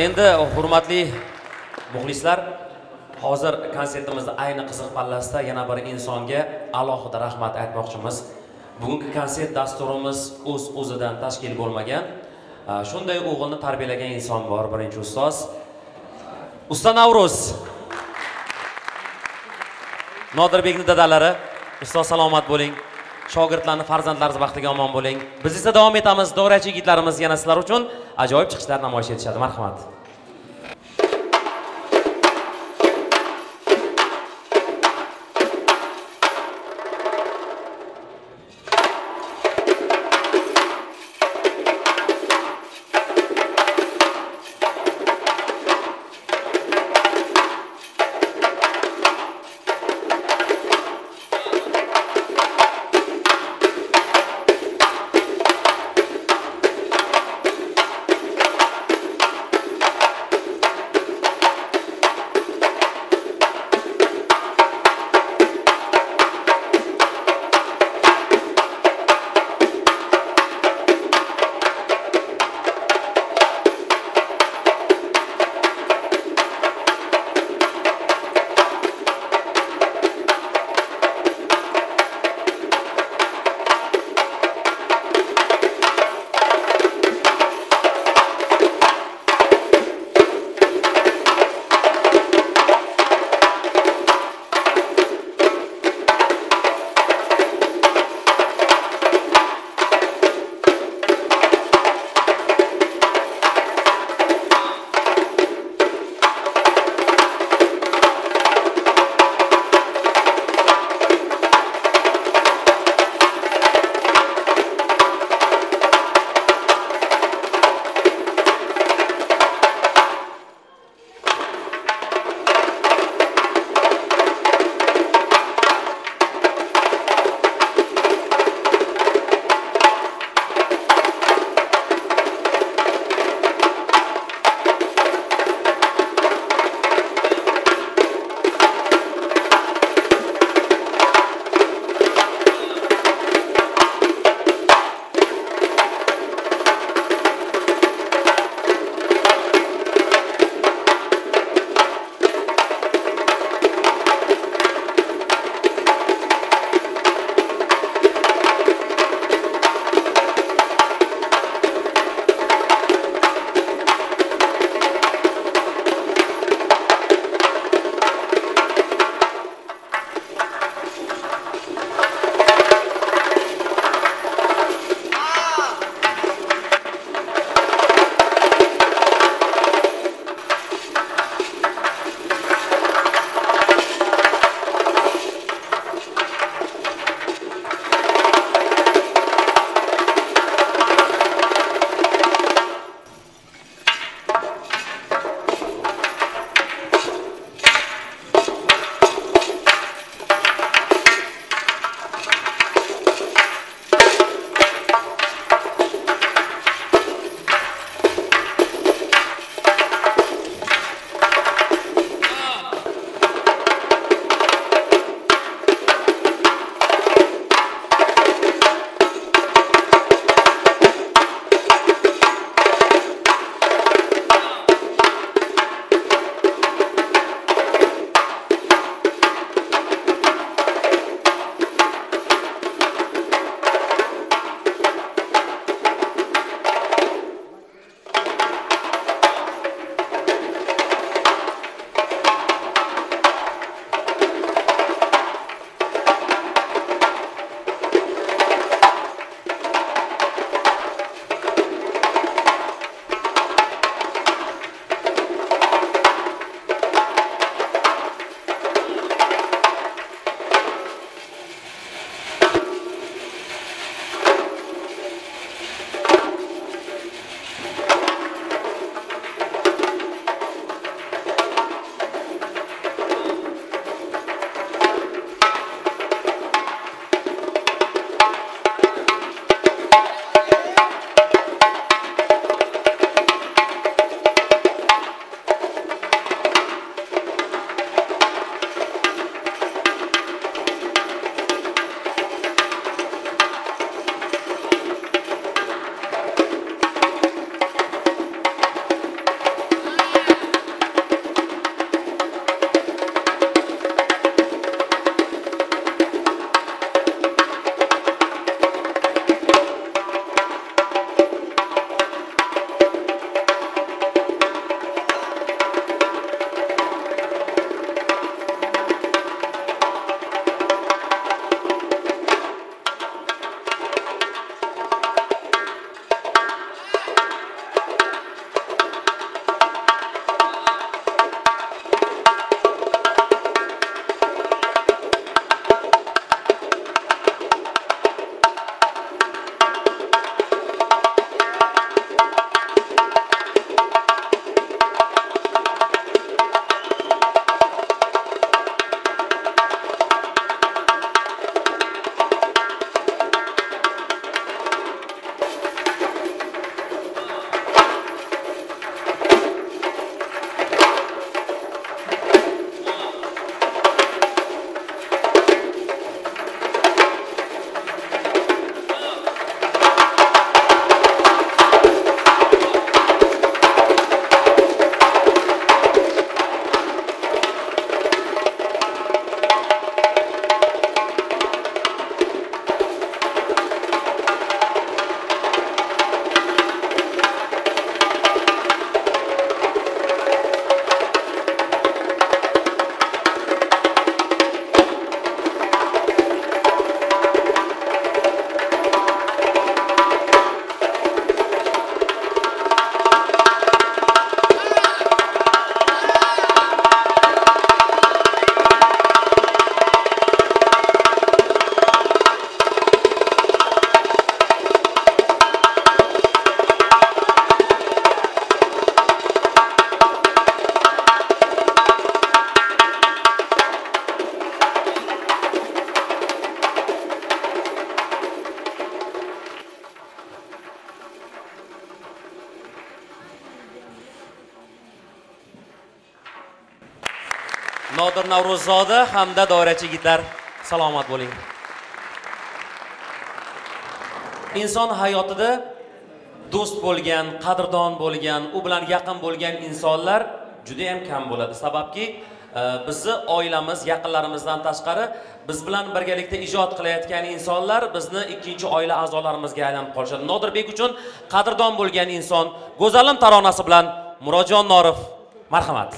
Speaker 1: Endi hurmatli muxlislar, hozir konsertimizda ayni qiziq pallasida yana bir insonga alohida rahmat aytmoqchimiz. Bugungi konsert dasturimiz o'z-o'zidan tashkil bo'lmagan. Shunday o'g'ilni tarbiyalagan inson bor, birinchi ustoz. Usta Navro'z. Nodirbekning dadalari, ustoz salomat bo'ling. Shogirdlarni farzandlaringiz baxtiga omon bo'ling. Biz esa davom etamiz. Do'rachi yigitlarimiz yana sizlar uchun ajoyib chiqishlar namoyish etishadi. Marhamat. Nodir Navro'zzoda hamda doirachi yigitlar, salomat bo'ling. Inson hayotida do'st bo'lgan, qadrdon bo'lgan, u bilan yaqin bo'lgan insonlar juda ham kam bo'ladi. Sababki bizni oilamiz, yaqinlarimizdan tashqari biz bilan birgalikda ijod qilayotgan insonlar bizni ikkinchi oila a'zolarimizga aylanib qolishadi. Nodirbek uchun qadrdon bo'lgan inson Go'zalim taronasi bilan Murodjon Norov, marhamat.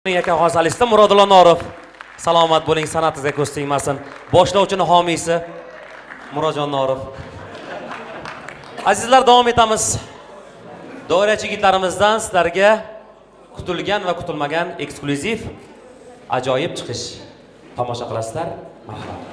Speaker 1: Yakka solisti Murodjon Norov, salomat bo'ling, sanatingizga ko'z tegmasin. Boshlovchining homiysi Murodjon Norov. Azizlar, davom etamiz. Doirachi yigitlarimizdan sizlarga kutilgan va kutilmagan eksklyuziv ajoyib chiqish tomosha qilasizlar. Marhamat.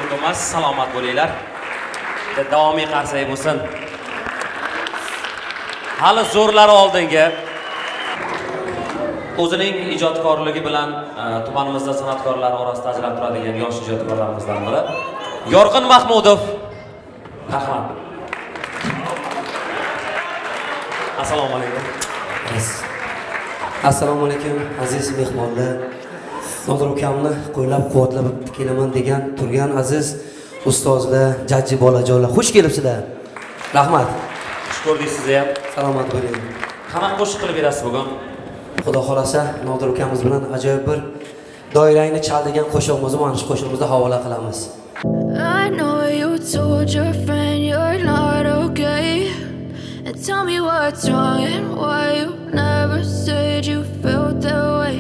Speaker 1: yurtimiz salomat bo'linglar. Davomiy qarsak bo'lsin. Hali zo'rlari oldinga o'zining ijodkorligi bilan tumanimizda san'atkorlar orasida ajralib turadigan yosh ijodkorlarimizdan biri Yorqin Mahmudov. Rahmat. Assalomu alaykum.
Speaker 10: Assalomu alaykum aziz mehmonlar. Nodir ukamni qo'llab-quvvatlab kelaman degan turgan aziz ustozlar, jajji bolajonlar, xush kelibsizlar. Rahmat.
Speaker 1: Xush ko'rdik sizni ham.
Speaker 10: Salomat bo'ling.
Speaker 1: Qanaqa qo'shiq qilib berasiz bugun?
Speaker 10: Xudo xolasa Nodir ukamiz bilan ajoyib bir doirangni chaldigan qo'shig'imizni mana shu qo'shig'imizda havola qilamiz.
Speaker 11: I know you told your friend you're not okay. And tell me what's wrong and why you never said you felt that way.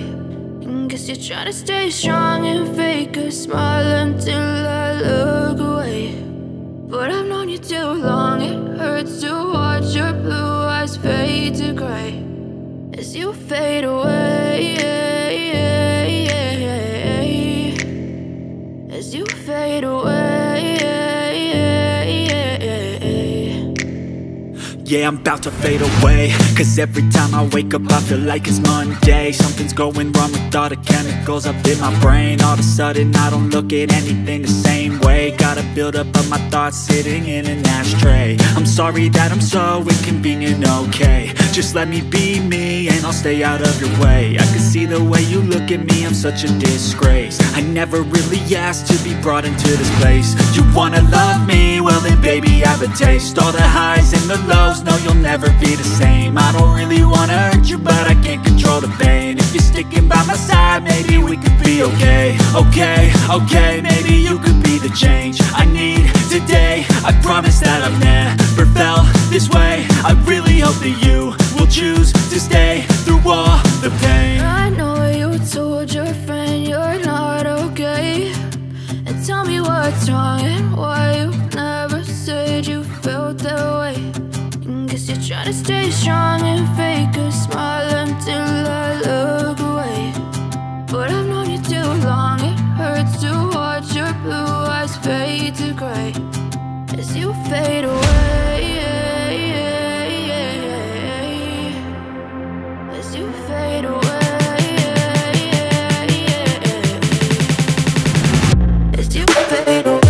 Speaker 11: Guess you're trying to stay strong and fake a smile until I look away. But I've known you too long, it hurts to watch your blue eyes fade to gray as you fade away. As you fade away.
Speaker 12: Yeah, I'm about to fade away, 'cause every time I wake up I feel like it's Monday. Something's going wrong with all the chemicals up in my brain. All of a sudden I don't look at anything the same way. Gotta build up of my thoughts sitting in an ashtray. I'm sorry that I'm so inconvenient, okay. Just let me be me and I'll stay out of your way. I can see the way you look at me, I'm such a disgrace. I never really asked to be brought into this place. You wanna love me? Well then baby have a taste. All the highs and the lows, no, you'll never be the same. I don't really wanna hurt you, but I can't control the pain. If you're sticking by my side, maybe we could be okay. Okay, maybe you could be the change I need today. I promise that I've never felt this way. I really hope that you will choose to stay through all the pain.
Speaker 11: I know you told your friend you're not okay. And tell me what's wrong and why you never said you felt that way. Guess you're trying to stay strong and fake a smile until I look away. But I've known you too long, it hurts to watch your blue eyes fade to gray as you fade away. As you fade away. As you fade away.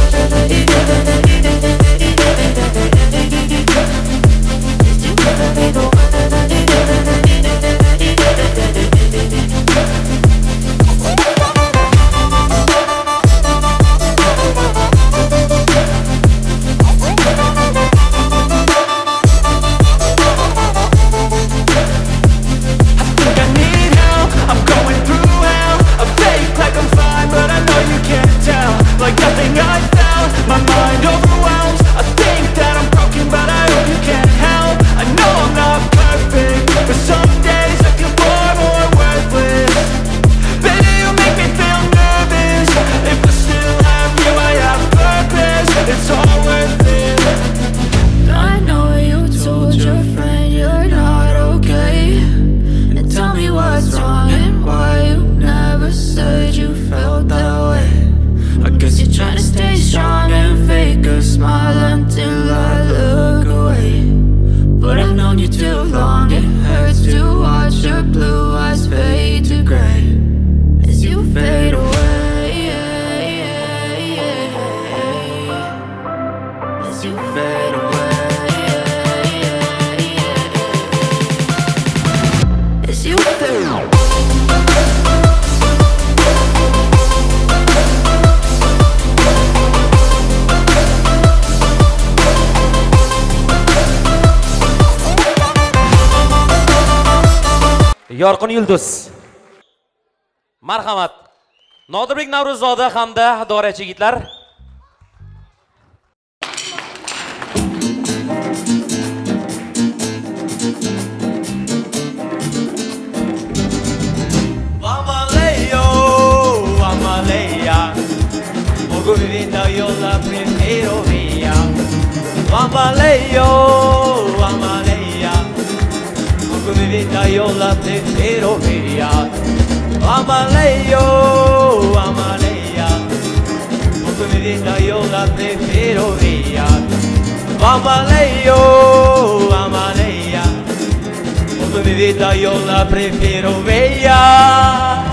Speaker 1: Yorqin Yulduz. Marhamat. Nodirbek Navro'zoda hamda Dorachi yigitlar.
Speaker 13: Viviendo yo la prefiero mía. Bambaleo, Bambalea. Viviendo yo la prefiero mía. Bambaleo, Bambalea. Porque mi vida yo la prefiero vía. Amaleyo, amaleya. Porque mi vida yo la prefiero bella.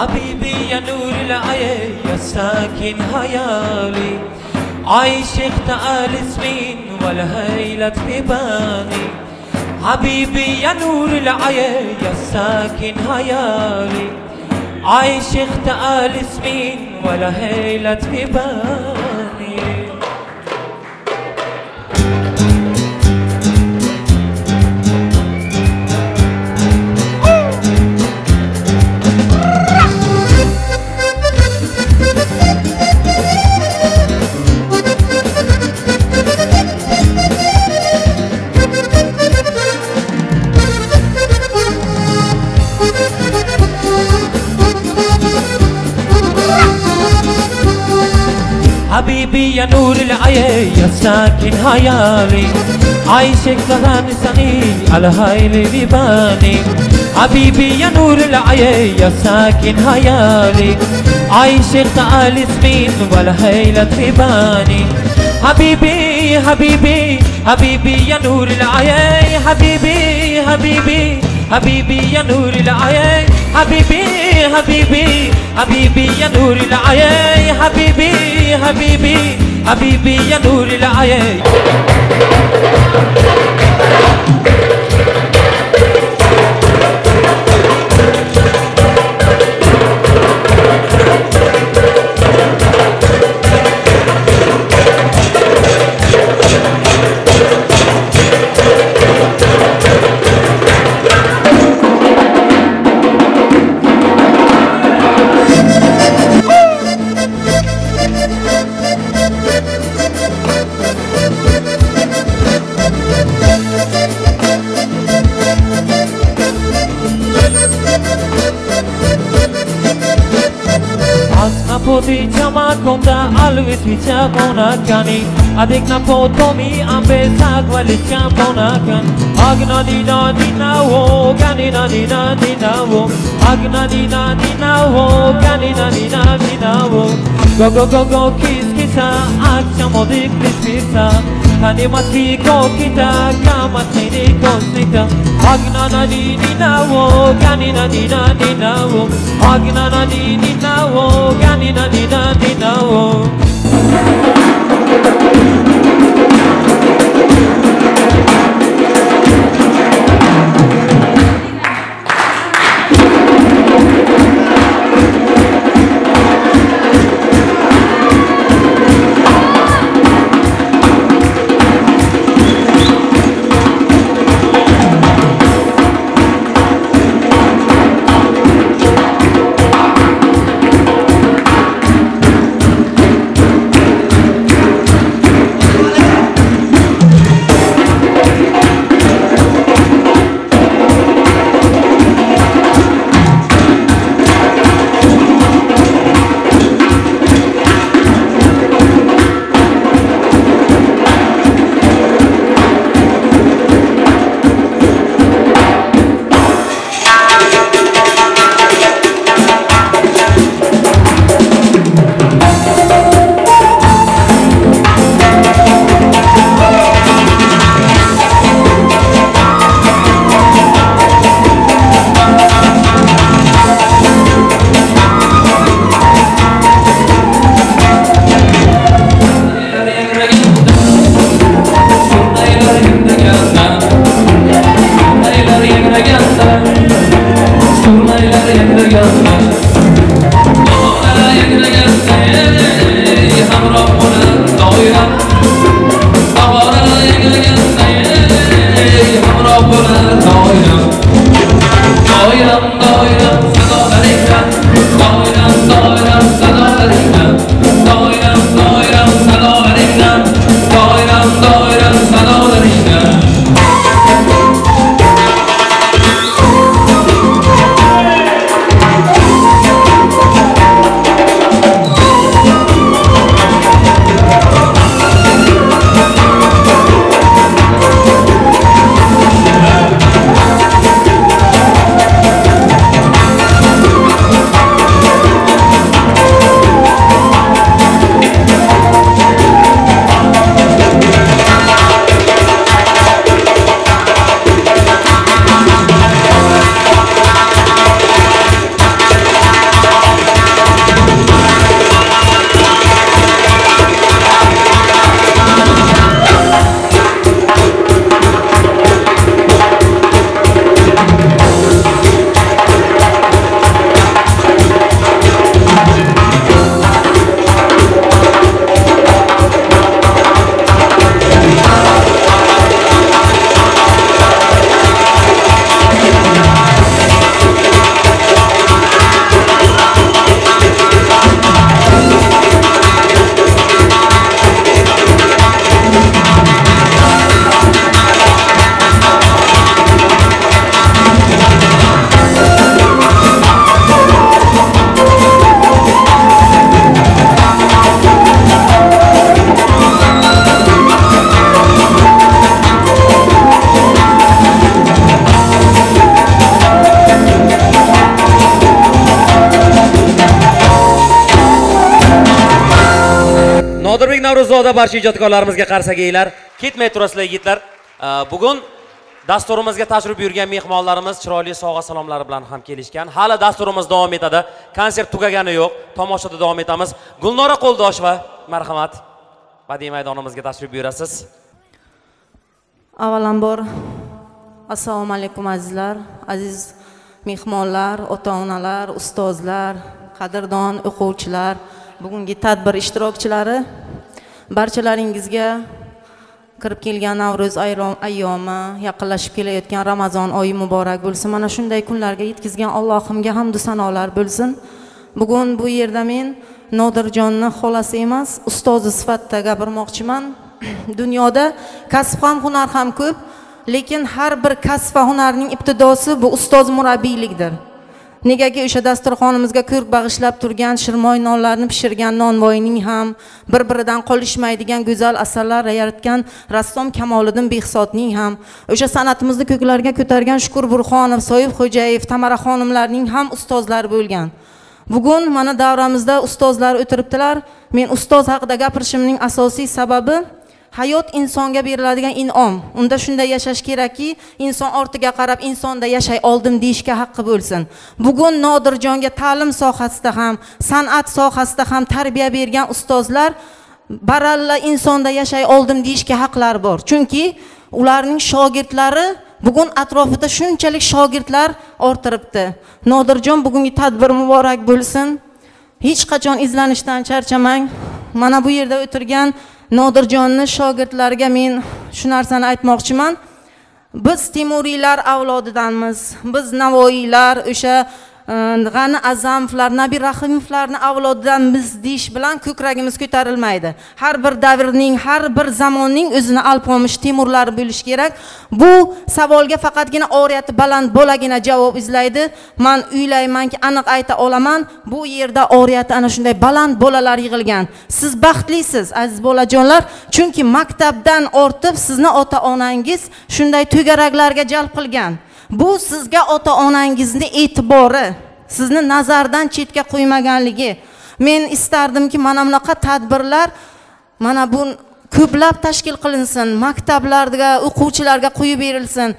Speaker 5: حبيبي يا نور العين يا ساكن خيالي عايشك تعال سنين ولا هيلت في بالي حبيبي يا نور العين يا ساكن خيالي عايشك تعال سنين ولا هيلت في بالي حبيبي يا نور العين يا ساكن خيالي عايشك ثمان سنين على هاي بيباني حبيبي يا نور العين يا ساكن خيالي عايشك تعال سنين ولا هيلة بيباني حبيبي حبيبي حبيبي يا نور العين حبيبي حبيبي حبيبي يا نور العين حبيبي حبيبي حبيبي يا نور العين حبيبي حبيبي حبيبي يا نور العين Poti chama konda always vicha kona kani adekna potomi ambe sagwali chambona kan agna dina wo kanina dina wo agna dina wo kanina dina wo go kiss kisa acha modik pisa kani matri ko kita kama tini kosita agna dina wo kanina dina wo agna dina wo kanina dina wo
Speaker 1: Nodirbek Navro'zoda barcha ijodkorlarimizga qarsak eylar. Ketmay turasizlar yigitlar. Bugun dasturimizga tashrif buyurgan mehmonlarimiz chiroyli sovg'a salomlari bilan ham kelishgan. Hali dasturimiz davom etadi. Konsert tugagani yo'q. Tomoshada davom etamiz. Gulnora Qo'ldosheva, marhamat. Badiiy maydonimizga tashrif buyurasiz.
Speaker 14: Avvalambor assalomu alaykum azizlar, aziz mehmonlar, ota-onalar, ustozlar, qadrdon o'quvchilar, bugungi tadbir ishtirokchilari, barchalaringizga kirib kelgan Navro'z ayyomi, yaqinlashib kelayotgan Ramazon oyi muborak bo'lsin. Mana shunday kunlarga yetkazgan Allohimga hamd va sanolar bo'lsin. Bugun bu yerda men Nodirjonni xolasi emas, ustozi sifatida gapirmoqchiman. Dunyoda kasb ham, hunar ham ko'p, lekin har bir kasb va hunarning ibtidosi bu ustoz murabbiylikdir. Negaki o'sha dasturxonimizga ko'rk bag'ishlab turgan shirmoy nonlarni pishirgan nonvoyning ham bir-biridan qolishmaydigan go'zal asarlar yaratgan rassom Kamoliddin Behzodning ham, o'sha san'atimizni ko'klarga ko'targan Shukur Burxonov, Soyib Xo'jayev, Tamara xonimlarning ham ustozlari bo'lgan. Bugun mana davramizda ustozlar o'tiribdilar. Men ustoz haqida gapirishimning asosiy sababi hayot insonga beriladigan in'om. Unda shunday yashash kerakki, inson ortiga qarab insonda yashay oldim deyishga haqqi bo'lsin. Bugun Nodirjonga ta'lim sohasida ham, san'at sohasida ham tarbiya bergan ustozlar baralla insonda yashay oldim deyishga haqlari bor. Chunki ularning shogirdlari bugun atrofida shunchalik shogirdlar orttiribdi. Nodirjon bugungi tadbir muborak bo'lsin. Hech qachon izlanishdan charchamang. Mana bu yerda o'tirgan Nodirjonni shogirdlariga men shu narsani aytmoqchiman. Biz Temuriylar avlodidanmiz. Biz Navoiylar, o'sha G'ani Azamovlar, Nabi Rahimovlarning avlodidanmiz deyish bilan ko'kragimiz ko'tarilmaydi. Har bir davrning, har bir zamonning o'zini alpomish Temurlari bo'lishi kerak. Bu savolga faqatgina oriyati baland bo'lagina javob izlaydi. Men o'ylaymanki, aniq ayta olaman, bu yerda oriyati ana shunday baland bolalar yig'ilgan. Siz baxtlisiz, aziz bolajonlar, chunki maktabdan ortib sizni ota-onangiz shunday to'garaklarga jalb qilgan. Bu sizga ota-onangizni e'tibori, sizni nazardan chetga qo'ymaganligi. Men istardimki, mana bunaqa tadbirlar mana bu ko'plab tashkil qilinsin, maktablarga, o'quvchilarga qo'yib berilsin.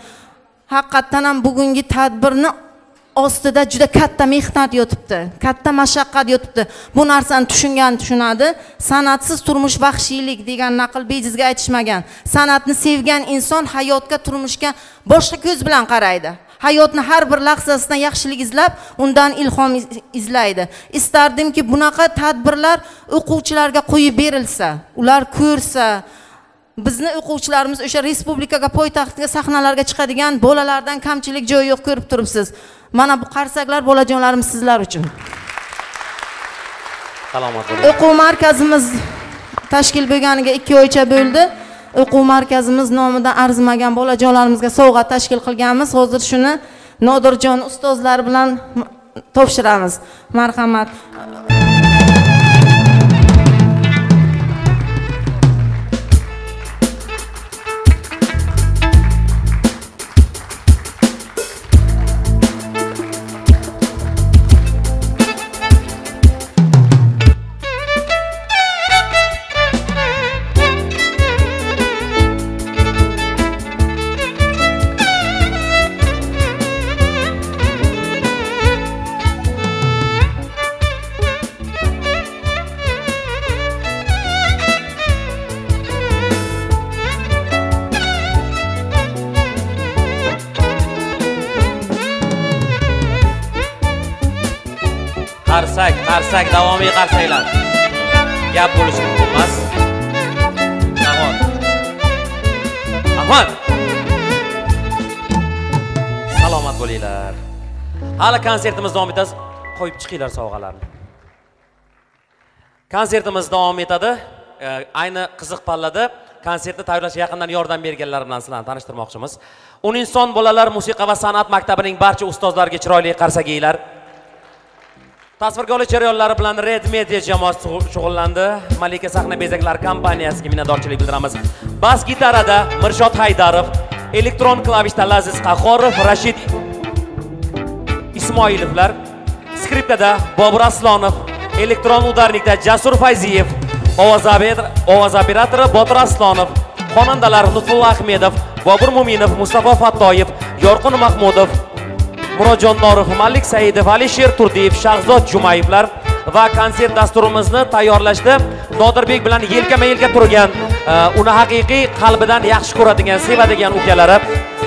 Speaker 14: Haqiqatan ham bugungi tadbirni ostida juda katta mehnat yotibdi, katta mashaqqat yotibdi. Bu narsani tushungan tushunadi. San'atsiz turmush vahshiylik degan naql bejizga aytishmagan. San'atni sevgan inson hayotga, turmushga boshqa ko'z bilan qaraydi. Hayotni har bir lahzasidan yaxshilik izlab, undan ilhom izlaydi. Istardimki, bunaqa tadbirlar o'quvchilarga qo'yib berilsa, ular ko'rsa, bizni o'quvchilarimiz o'sha respublikaga, poytaxtga, sahnalarga chiqadigan bolalardan kamchilik joyi yo'q, ko'rib turibsiz. Mana bu qarsaklar bolajonlarimiz sizlar uchun.
Speaker 1: Salomat bo'ling.
Speaker 14: O'quv markazimiz tashkil bo'lganiga 2 oycha bo'ldi. O'quv markazimiz nomidan arzimagan bolajonlarimizga sovg'a tashkil qilganmiz. Hozir shuni Nodirjon ustozlari bilan topshiramiz. Marhamat.
Speaker 1: Qarsak, davomiy qarsaklar. Gap bo'lishi mumkin emas. Ahmad. Salomat bo'linglar. Hali konsertimiz davom etadi. Qo'yib chiqinglar sovg'alarni. Konsertimiz davom etadi. Ayni qiziq pallada konsertni tayyorlash yaqindan yordam berganlar bilan sizlarni tanishtirmoqchimiz. Uninson bolalar musiqa va san'at maktabining barcha ustozlariga chiroyli qarsak eylar. Tasvirga olish jarayonlari bilan Red Media jamoasi shug'ullandi. Malika sahna bezaklari kompaniyasiga minnatdorchilik bildiramiz. Bas gitarada Mirshod Haydarov, elektron klavishda Laziz Qahorov, Rashid Ismoilovlar, skriptada Bobur Aslonov, elektron udarnikda Jasur Fayziyev, ovoz operatori Botir Aslonov, xonandalar Lutfulla Ahmedov, Bobur Muminov, Mustafa Fattoyev, Yorqin Mahmudov, Murodjon Norov, Malik Saidov, Alisher Turdiyev, Shahzod Jumayevlar va konsert dasturimizni tayyorlashda Nodirbek bilan yelkama-yelka turgan, uni haqiqiy qalbidan yaxshi ko'radigan, sevadigan ukalari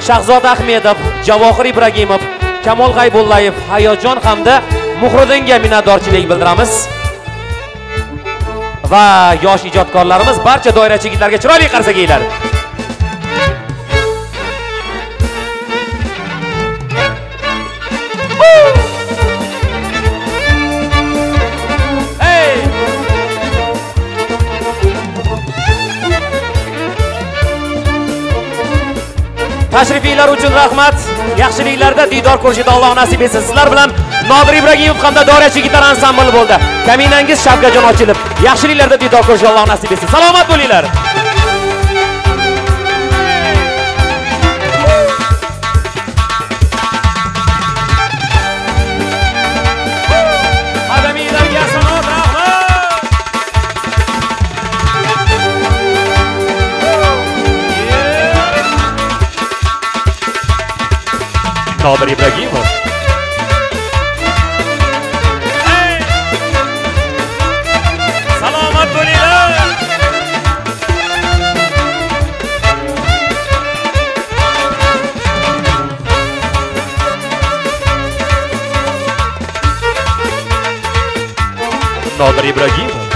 Speaker 1: Shahzod Ahmedov, Javohir Ibragimov, Kamol G'aybullayev, Hayojon hamda Muhriddinga minnatdorchilik bildiramiz. Va yosh ijodkorlarimiz barcha doirachi yigitlarga chiroyli qarsak eglar. Tashrifinglar uchun rahmat. Yaxshiliklarda diydor ko'rishni Alloh nasib etsin. Sizlar bilan Nodir Ibragimov hamda doirachi gitar ansambli bo'ldi. Kaminangiz Shavkajon ochilib, yaxshiliklarda diydor ko'rishni Alloh nasib etsin. Salomat bo'linglar. Qadaminglarga salom, rahmat. Nodir Ibragimov. Salomat bo'linglar. Nodir Ibragimov.